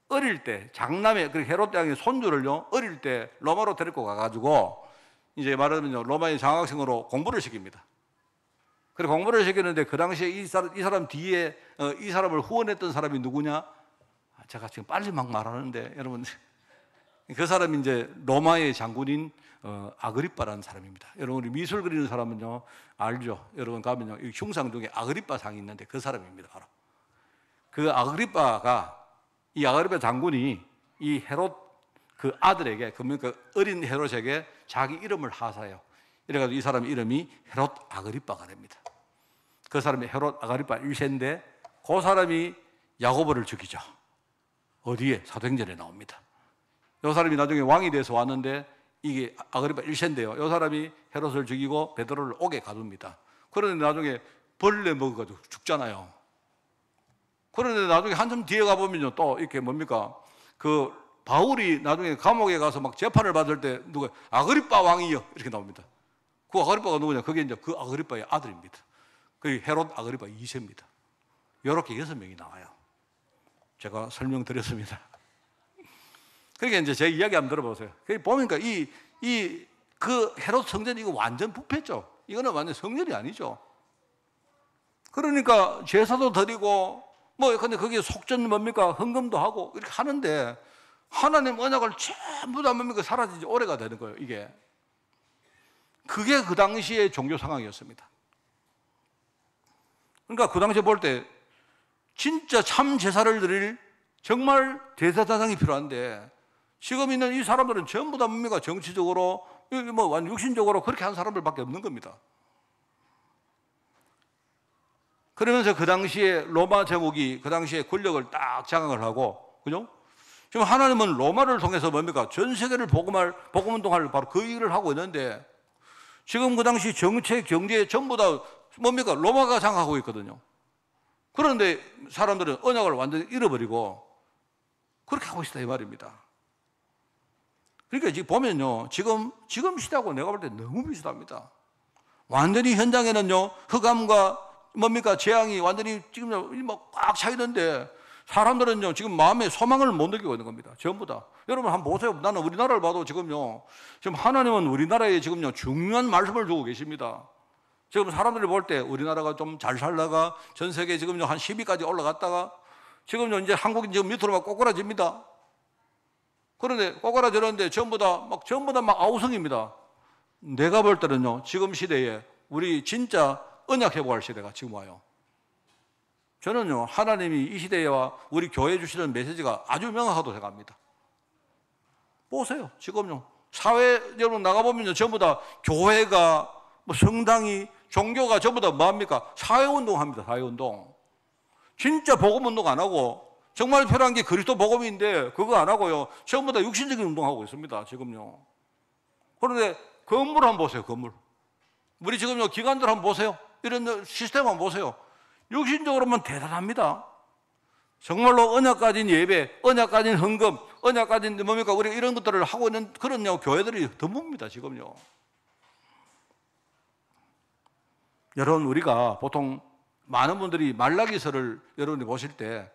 어릴 때 장남의 그 헤롯 대왕의 손주를요 어릴 때 로마로 데리고 가가지고 이제 말하면요 로마의 장학생으로 공부를 시킵니다. 그리고 공부를 시키는데 그 당시에 이 사람 뒤에 이 사람을 후원했던 사람이 누구냐? 제가 지금 빨리 막 말하는데 여러분 그 사람이 이제 로마의 장군인 아그리빠라는 사람입니다. 여러분 우리 미술 그리는 사람은요 알죠? 여러분 가면요 이 흉상 중에 아그리빠 상이 있는데 그 사람입니다. 바로 그 아그리빠가 이 아그리빠 장군이 이 헤롯 그 아들에게 그러니까 어린 헤롯에게 자기 이름을 하사해요. 이래가지고 이 사람 이름이 헤롯 아그리빠가 됩니다. 그 사람이 헤롯 아그리빠 1세인데 그 사람이 야고보를 죽이죠. 어디에? 사도행전에 나옵니다. 이 사람이 나중에 왕이 돼서 왔는데 이게 아그리빠 1세인데요. 이 사람이 헤롯을 죽이고 베드로를 옥에 가둡니다. 그런데 나중에 벌레 먹어가지고 죽잖아요. 그런데 나중에 한참 뒤에 가보면요 또 이렇게 뭡니까? 그 바울이 나중에 감옥에 가서 막 재판을 받을 때 누가 아그리빠 왕이요 이렇게 나옵니다. 그 아그리빠가 누구냐? 그게 이제 그 아그리빠의 아들입니다. 그게 헤롯 아그리빠 2세입니다. 이렇게 6명이 나와요. 제가 설명드렸습니다. 그러니까 이제 제 이야기 한번 들어보세요. 보니까 그 헤롯 성전 이거 완전 부패죠. 이거는 완전 성전이 아니죠. 그러니까 제사도 드리고 뭐 근데 거기에 속전 뭡니까? 헌금도 하고 이렇게 하는데 하나님 언약을 전부 다 뭡니까? 사라지지 오래가 되는 거예요. 그게 그 당시의 종교 상황이었습니다. 그러니까 그 당시에 볼 때 진짜 참 제사를 드릴 정말 대제사장이 필요한데 지금 있는 이 사람들은 전부 다 뭡니까? 정치적으로 뭐 완전 육신적으로 그렇게 한 사람들밖에 없는 겁니다. 그러면서 그 당시에 로마 제국이 그 당시에 권력을 딱 장악을 하고 그죠? 지금 하나님은 로마를 통해서 뭡니까? 전 세계를 복음운동할 바로 그 일을 하고 있는데 지금 그 당시 정책, 경제 전부 다 뭡니까? 로마가 장악하고 있거든요. 그런데 사람들은 언약을 완전히 잃어버리고 그렇게 하고 있다 이 말입니다. 그러니까 지금 보면요, 지금 시대하고 내가 볼 때 너무 비슷합니다. 완전히 현장에는요, 흑암과 뭡니까? 재앙이 완전히 지금 꽉 차 있는데 사람들은요, 지금 마음에 소망을 못 느끼고 있는 겁니다. 전부 다. 여러분 한번 보세요. 나는 우리나라를 봐도 지금 하나님은 우리나라에 지금요, 중요한 말씀을 주고 계십니다. 지금 사람들이 볼 때 우리나라가 좀 잘 살다가 전 세계 지금요, 한 10위까지 올라갔다가 지금요, 이제 한국이 지금 밑으로 막 꼬꾸라집니다. 그런데 꼬꾸라지는데 전부 다 막 아우성입니다. 내가 볼 때는요, 지금 시대에 우리 진짜 언약 회복할 시대가 지금 와요. 저는요, 하나님이 이 시대와 우리 교회에 주시는 메시지가 아주 명확하다고 생각합니다. 보세요. 지금요. 사회 여러분 나가보면요. 전부 다 교회가, 뭐 성당이, 종교가 전부 다 뭐합니까? 사회운동 합니다. 사회운동. 진짜 복음운동 안 하고, 정말 필요한 게 그리스도 복음인데 그거 안 하고요. 전부 다 육신적인 운동하고 있습니다. 지금요. 그런데 건물 한번 보세요. 건물. 우리 지금요. 기관들 한번 보세요. 이런 시스템 한번 보세요. 육신적으로만 대단합니다. 정말로 언약 가진 예배, 언약 가진 헌금, 언약 가진 뭡니까? 우리가 이런 것들을 하고 있는 그런 교회들이 드뭅니다. 지금요. 여러분, 우리가 보통 많은 분들이 말라기서를 여러분이 보실 때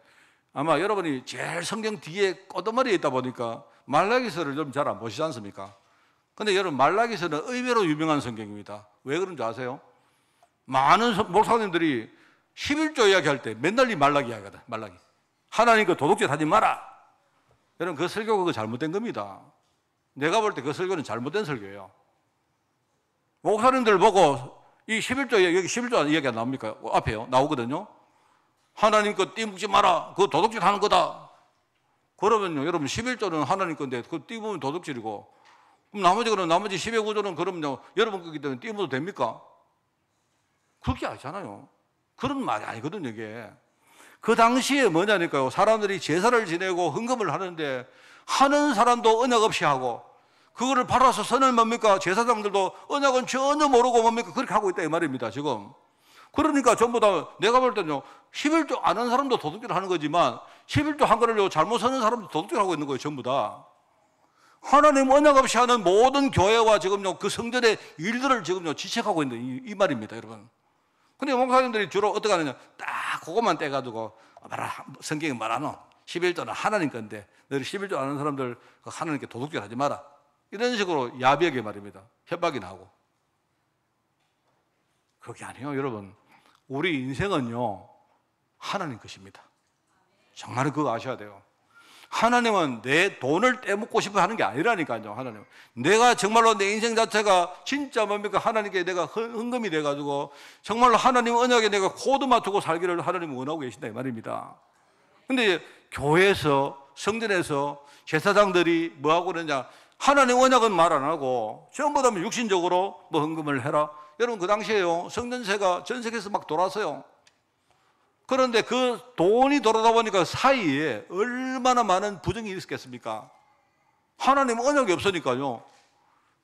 아마 여러분이 제일 성경 뒤에 꼬덩어리에 있다 보니까 말라기서를 좀 잘 안 보시지 않습니까? 근데 여러분, 말라기서는 의외로 유명한 성경입니다. 왜 그런지 아세요? 많은 목사님들이 11조 이야기할 때 맨날 이 말라기 이야기하거든. 말라기. 하나님 그 도둑질 하지 마라. 여러분, 그 설교 그거 잘못된 겁니다. 내가 볼 때 그 설교는 잘못된 설교예요. 목사님들 보고 이 11조 여기 11조 이야기가 나옵니까? 앞에요. 나오거든요. 하나님 거 띠묻지 마라. 그거 도둑질 하는 거다. 그러면요, 여러분 11조는 하나님 건데 그거 띠묻으면 도둑질이고, 그럼 나머지 10의 구조는 그럼요, 여러분 거기 때문에 띠묻어도 됩니까? 그렇게 아니잖아요. 그런 말이 아니거든요, 이게. 그 당시에 뭐냐니까요. 사람들이 제사를 지내고 헌금을 하는데 하는 사람도 언약 없이 하고, 그거를 팔아서 선을 뭡니까? 제사장들도 언약은 전혀 모르고 뭡니까? 그렇게 하고 있다 이 말입니다, 지금. 그러니까 전부 다 내가 볼 때는요, 11조 아는 사람도 도둑질 하는 거지만 11조 한 거를요, 잘못 서는 사람도 도둑질 하고 있는 거예요, 전부 다. 하나님 언약 없이 하는 모든 교회와 지금요, 그 성전의 일들을 지금요, 지적하고 있는 이 말입니다, 여러분. 근데 목사님들이 주로 어떻게 하느냐, 딱 그것만 떼가지고, 성경에 말하노, 11조는 하나님 건데, 너희 11조 아는 사람들 하나님께 도둑질 하지 마라. 이런 식으로 야비하게 말입니다. 협박이나 하고. 그게 아니에요, 여러분. 우리 인생은요, 하나님 것입니다. 정말 그거 아셔야 돼요. 하나님은 내 돈을 떼먹고 싶어 하는 게 아니라니까요, 하나님은. 내가 정말로 내 인생 자체가 진짜 뭡니까? 하나님께 내가 헌금이 돼가지고, 정말로 하나님 언약에 내가 코드 맞추고 살기를 하나님은 원하고 계신다, 이 말입니다. 근데 교회에서, 성전에서 제사장들이 뭐하고 그러냐, 하나님 언약은 말 안 하고, 전부 다 육신적으로 뭐 헌금을 해라. 여러분, 그 당시에요, 성전세가 전 세계에서 막 돌았어요. 그런데 그 돈이 돌아다 보니까 사이에 얼마나 많은 부정이 있었겠습니까? 하나님 언약이 없으니까요.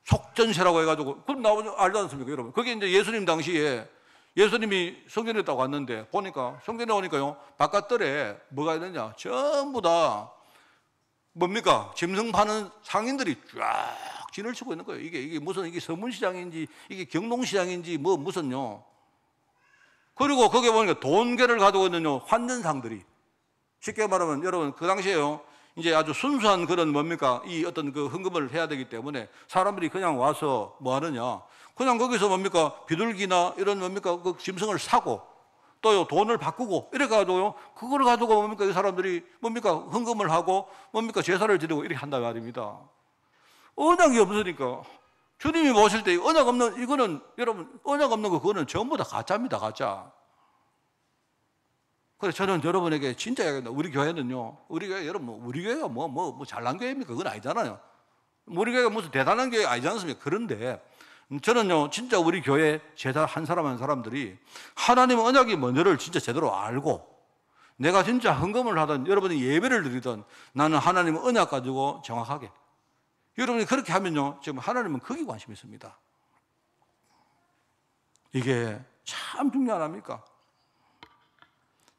속전세라고 해가지고, 그럼 나오지 알지 않습니까, 여러분? 그게 이제 예수님 당시에 예수님이 성전에 딱 왔는데 보니까, 성전에 오니까요, 바깥들에 뭐가 있느냐? 전부 다 뭡니까? 짐승 파는 상인들이 쫙 진을 치고 있는 거예요. 이게 무슨, 이게 서문시장인지, 이게 경동시장인지, 뭐 무슨요. 그리고 거기에 보니까 돈괴를 가지고 있는 환전상들이, 쉽게 말하면 여러분, 그 당시에요, 이제 아주 순수한 그런 뭡니까? 이 어떤 그 헌금을 해야 되기 때문에 사람들이 그냥 와서 뭐 하느냐? 그냥 거기서 뭡니까? 비둘기나 이런 뭡니까? 그 짐승을 사고, 또 돈을 바꾸고, 이래 가지고요, 그걸 가지고 뭡니까? 이 사람들이 뭡니까? 헌금을 하고, 뭡니까? 제사를 드리고 이렇게 한다 말입니다. 언약이 없으니까. 주님이 보실 때 언약 없는, 이거는 여러분, 언약 없는 거 그거는 전부 다 가짜입니다, 가짜. 그래서 저는 여러분에게 진짜 이야기합니다. 우리 교회는요, 우리 교회, 여러분, 우리 교회가 뭐 잘난 교회입니까? 그건 아니잖아요. 우리 교회가 무슨 대단한 교회 아니지 않습니까? 그런데 저는요, 진짜 우리 교회 제자 한 사람 한 사람들이 하나님 언약이 뭔지를 진짜 제대로 알고, 내가 진짜 헌금을 하든 여러분이 예배를 드리든 나는 하나님 언약 가지고 정확하게, 여러분이 그렇게 하면요, 지금 하나님은 거기 관심이 있습니다. 이게 참 중요한 합니까?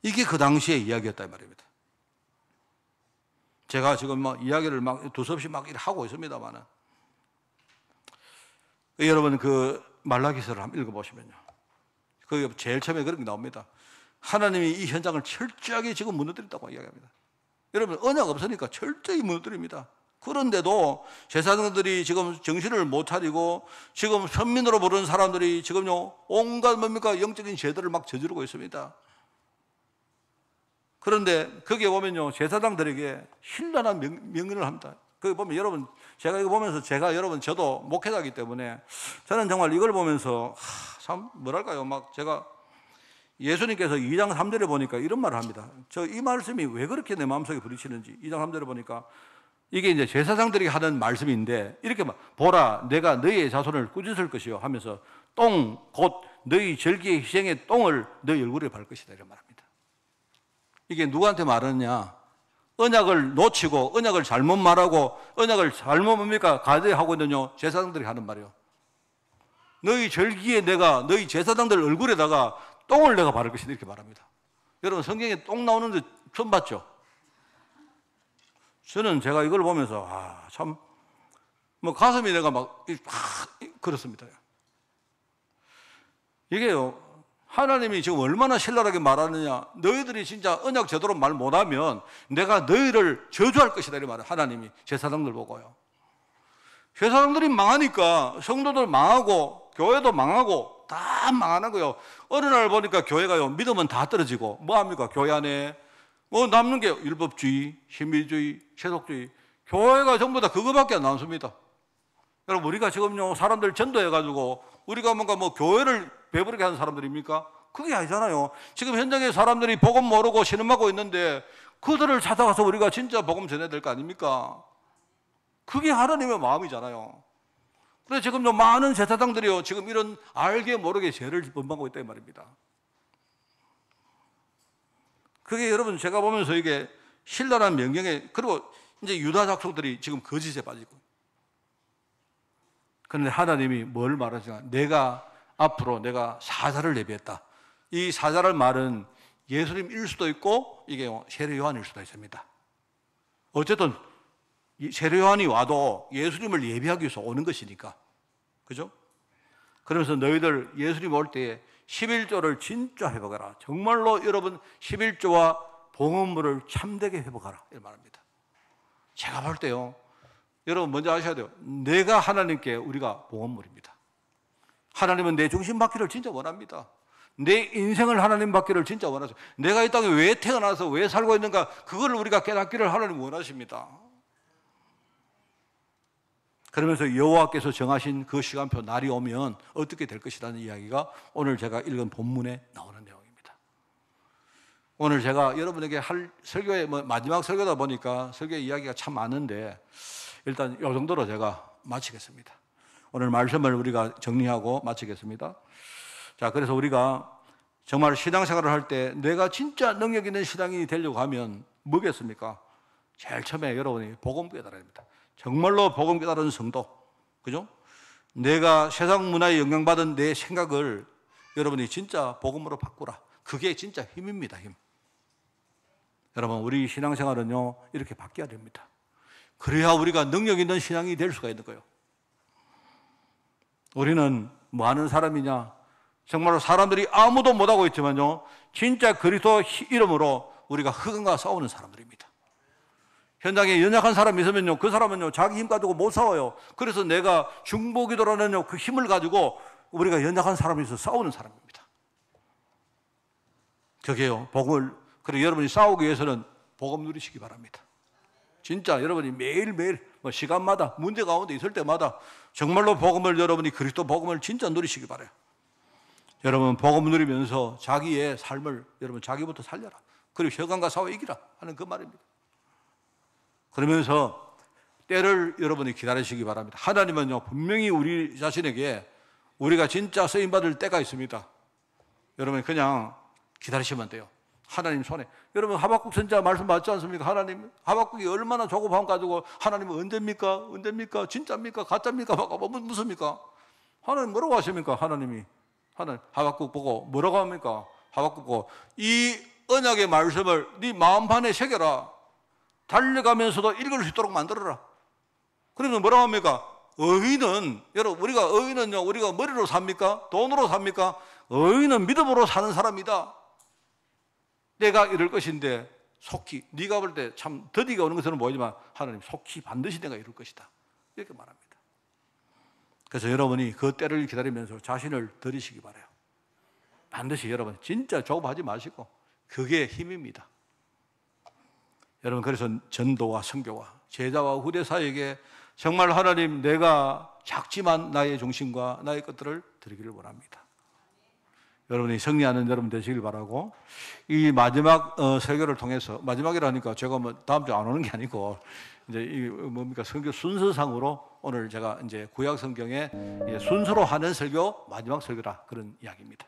이게 그 당시의 이야기였다 이 말입니다. 제가 지금 막 이야기를 막 두서없이 막 하고 있습니다만은, 여러분 그 말라기서를 한번 읽어보시면요, 거기 제일 처음에 그런 게 나옵니다. 하나님이 이 현장을 철저하게 지금 무너뜨렸다고 이야기합니다. 여러분, 언약 없으니까 철저히 무너뜨립니다. 그런데도 제사장들이 지금 정신을 못 차리고 지금 선민으로 부르는 사람들이 지금요, 온갖 뭡니까? 영적인 죄들을 막 저지르고 있습니다. 그런데 거기에 보면요, 제사장들에게 신랄한 명령을 합니다. 거기 보면 여러분, 제가 이거 보면서 저도 목회자이기 때문에 저는 정말 이걸 보면서 참 뭐랄까요, 막 제가 예수님께서 2장 3절에 보니까 이런 말을 합니다. 이 말씀이 왜 그렇게 내 마음속에 부딪히는지, 2장 3절에 보니까 이게 이제 제사장들이 하는 말씀인데 이렇게 막 보라 내가 너희의 자손을 꾸짖을 것이요 하면서 똥 곧 너희 절기의 희생의 똥을 너희 얼굴에 발 것이다 이런 말합니다. 이게 누구한테 말하느냐? 언약을 놓치고 언약을 잘못 말하고 언약을 잘못 뭡니까? 가대하고 있는 제사장들이 하는 말이요. 너희 절기에 내가 너희 제사장들 얼굴에다가 똥을 내가 바를 것이다 이렇게 말합니다. 여러분 성경에 똥 나오는 데 처음 봤죠? 저는 제가 이걸 보면서 참 뭐 가슴이 내가 막 그렇습니다. 이게요 하나님이 지금 얼마나 신랄하게 말하느냐. 너희들이 진짜 언약 제대로 말 못하면 내가 너희를 저주할 것이다 이 말이에요. 하나님이 제사장들 보고요. 제사장들이 망하니까 성도들 망하고 교회도 망하고 다 망하는 거예요. 어느 날 보니까 교회가요 믿음은 다 떨어지고 뭐합니까? 교회 안에 뭐 남는 게 율법주의, 신비주의, 세속주의, 교회가 전부 다 그거밖에 안 남습니다. 여러분 우리가 지금요 사람들 전도해가지고 우리가 뭔가 뭐 교회를 배부르게 하는 사람들입니까? 그게 아니잖아요. 지금 현장에 사람들이 복음 모르고 신음하고 있는데 그들을 찾아가서 우리가 진짜 복음 전해야 될 거 아닙니까? 그게 하나님의 마음이잖아요. 그래서 지금 많은 제사장들이요 지금 이런 알게 모르게 죄를 범하고 있다 이 말입니다. 그게 여러분 제가 보면서 이게 신랄한 명령에 그리고 이제 유다 족속들이 지금 거짓에 빠지고 그런데 하나님이 뭘 말하지냐? 내가 앞으로 내가 사자를 예비했다. 이 사자를 말은 예수님일 수도 있고 이게 세례 요한일 수도 있습니다. 어쨌든 세례 요한이 와도 예수님을 예비하기 위해서 오는 것이니까. 그죠? 그러면서 너희들 예수님 올 때에 11조를 진짜 회복하라. 정말로 여러분 11조와 봉헌물을 참되게 회복하라. 이렇게 말합니다. 제가 볼 때요. 여러분 먼저 아셔야 돼요. 내가 하나님께 우리가 봉헌물입니다. 하나님은 내 중심 받기를 진짜 원합니다. 내 인생을 하나님 받기를 진짜 원하세요. 내가 이 땅에 왜 태어나서 왜 살고 있는가 그걸 우리가 깨닫기를 하나님 원하십니다. 그러면서 여호와께서 정하신 그 시간표 날이 오면 어떻게 될 것이라는 이야기가 오늘 제가 읽은 본문에 나오는 내용입니다. 오늘 제가 여러분에게 할 설교의 마지막 설교다 보니까 설교의 이야기가 참 많은데 일단 이 정도로 제가 마치겠습니다. 오늘 말씀을 우리가 정리하고 마치겠습니다. 자, 그래서 우리가 정말 신앙생활을 할 때 내가 진짜 능력 있는 신앙인이 되려고 하면 뭐겠습니까? 제일 처음에 여러분이 복음 깨달아야 됩니다. 정말로 복음 깨달은 성도, 그죠? 내가 세상 문화에 영향받은 내 생각을 여러분이 진짜 복음으로 바꾸라. 그게 진짜 힘입니다, 힘. 여러분, 우리 신앙생활은요, 이렇게 바뀌어야 됩니다. 그래야 우리가 능력 있는 신앙이 될 수가 있는 거예요. 우리는 뭐 하는 사람이냐? 정말로 사람들이 아무도 못하고 있지만요, 진짜 그리스도 이름으로 우리가 흑암과 싸우는 사람들입니다. 현장에 연약한 사람이 있으면요, 그 사람은요, 자기 힘 가지고 못 싸워요. 그래서 내가 중보기도라는 그 힘을 가지고 우리가 연약한 사람이 있어서 싸우는 사람입니다. 저게요, 복음을, 그리고 여러분이 싸우기 위해서는 복음 누리시기 바랍니다. 진짜 여러분이 매일매일 시간마다 문제 가운데 있을 때마다 정말로 복음을 여러분이 그리스도 복음을 진짜 누리시기 바라요. 여러분 복음 누리면서 자기의 삶을 여러분 자기부터 살려라. 그리고 혈관과 싸워 이기라 하는 그 말입니다. 그러면서 때를 여러분이 기다리시기 바랍니다. 하나님은요 분명히 우리 자신에게 우리가 진짜 쓰임받을 때가 있습니다. 여러분 그냥 기다리시면 돼요. 하나님 손에. 여러분 하박국 선지자 말씀 맞지 않습니까? 하나님 하박국이 얼마나 조급함 가지고 하나님은 언제입니까? 언제입니까? 진짜입니까? 가짜입니까? 무슨입니까? 하나님 뭐라고 하십니까? 하나님이 하나님 하박국 보고 뭐라고 합니까? 하박국 보고 이 언약의 말씀을 네 마음판에 새겨라. 달려가면서도 읽을 수 있도록 만들어라. 그러면 뭐라고 합니까? 의인은 여러분 우리가 의인은요 우리가 머리로 삽니까? 돈으로 삽니까? 의인은 믿음으로 사는 사람이다. 내가 이럴 것인데 속히 네가 볼 때 참 더디가 오는 것은 보이지만 하나님 속히 반드시 내가 이룰 것이다. 이렇게 말합니다. 그래서 여러분이 그 때를 기다리면서 자신을 들이시기 바라요. 반드시 여러분 진짜 조급하지 마시고 그게 힘입니다. 여러분 그래서 전도와 선교와 제자와 후대 사이에게 정말 하나님 내가 작지만 나의 중심과 나의 것들을 드리기를 원합니다. 여러분이 승리하는 여러분 되시길 바라고, 이 마지막 설교를 통해서, 마지막이라니까 제가 뭐 다음 주 안 오는 게 아니고 이제 이 뭡니까, 설교 순서상으로 오늘 제가 이제 구약 성경의 순서로 하는 설교 마지막 설교라 그런 이야기입니다.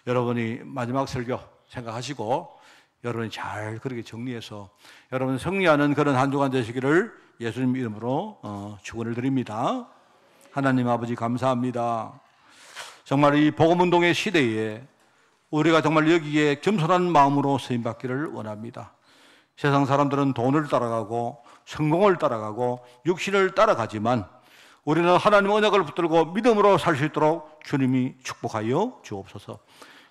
여러분이 마지막 설교 생각하시고 여러분이 잘 그렇게 정리해서 여러분 승리하는 그런 한 주간 되시기를 예수님 이름으로 축원을 드립니다. 하나님 아버지 감사합니다. 정말 이 복음운동의 시대에 우리가 정말 여기에 겸손한 마음으로 쓰임받기를 원합니다. 세상 사람들은 돈을 따라가고 성공을 따라가고 육신을 따라가지만 우리는 하나님 언약을 붙들고 믿음으로 살 수 있도록 주님이 축복하여 주옵소서.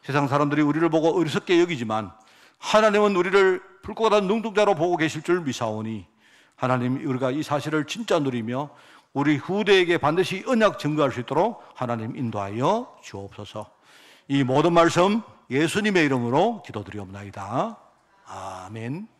세상 사람들이 우리를 보고 어리석게 여기지만 하나님은 우리를 불꽃 같은 눈동자로 보고 계실 줄 미사오니 하나님, 우리가 이 사실을 진짜 누리며 우리 후대에게 반드시 언약 증거할 수 있도록 하나님 인도하여 주옵소서. 이 모든 말씀 예수님의 이름으로 기도드리옵나이다. 아멘.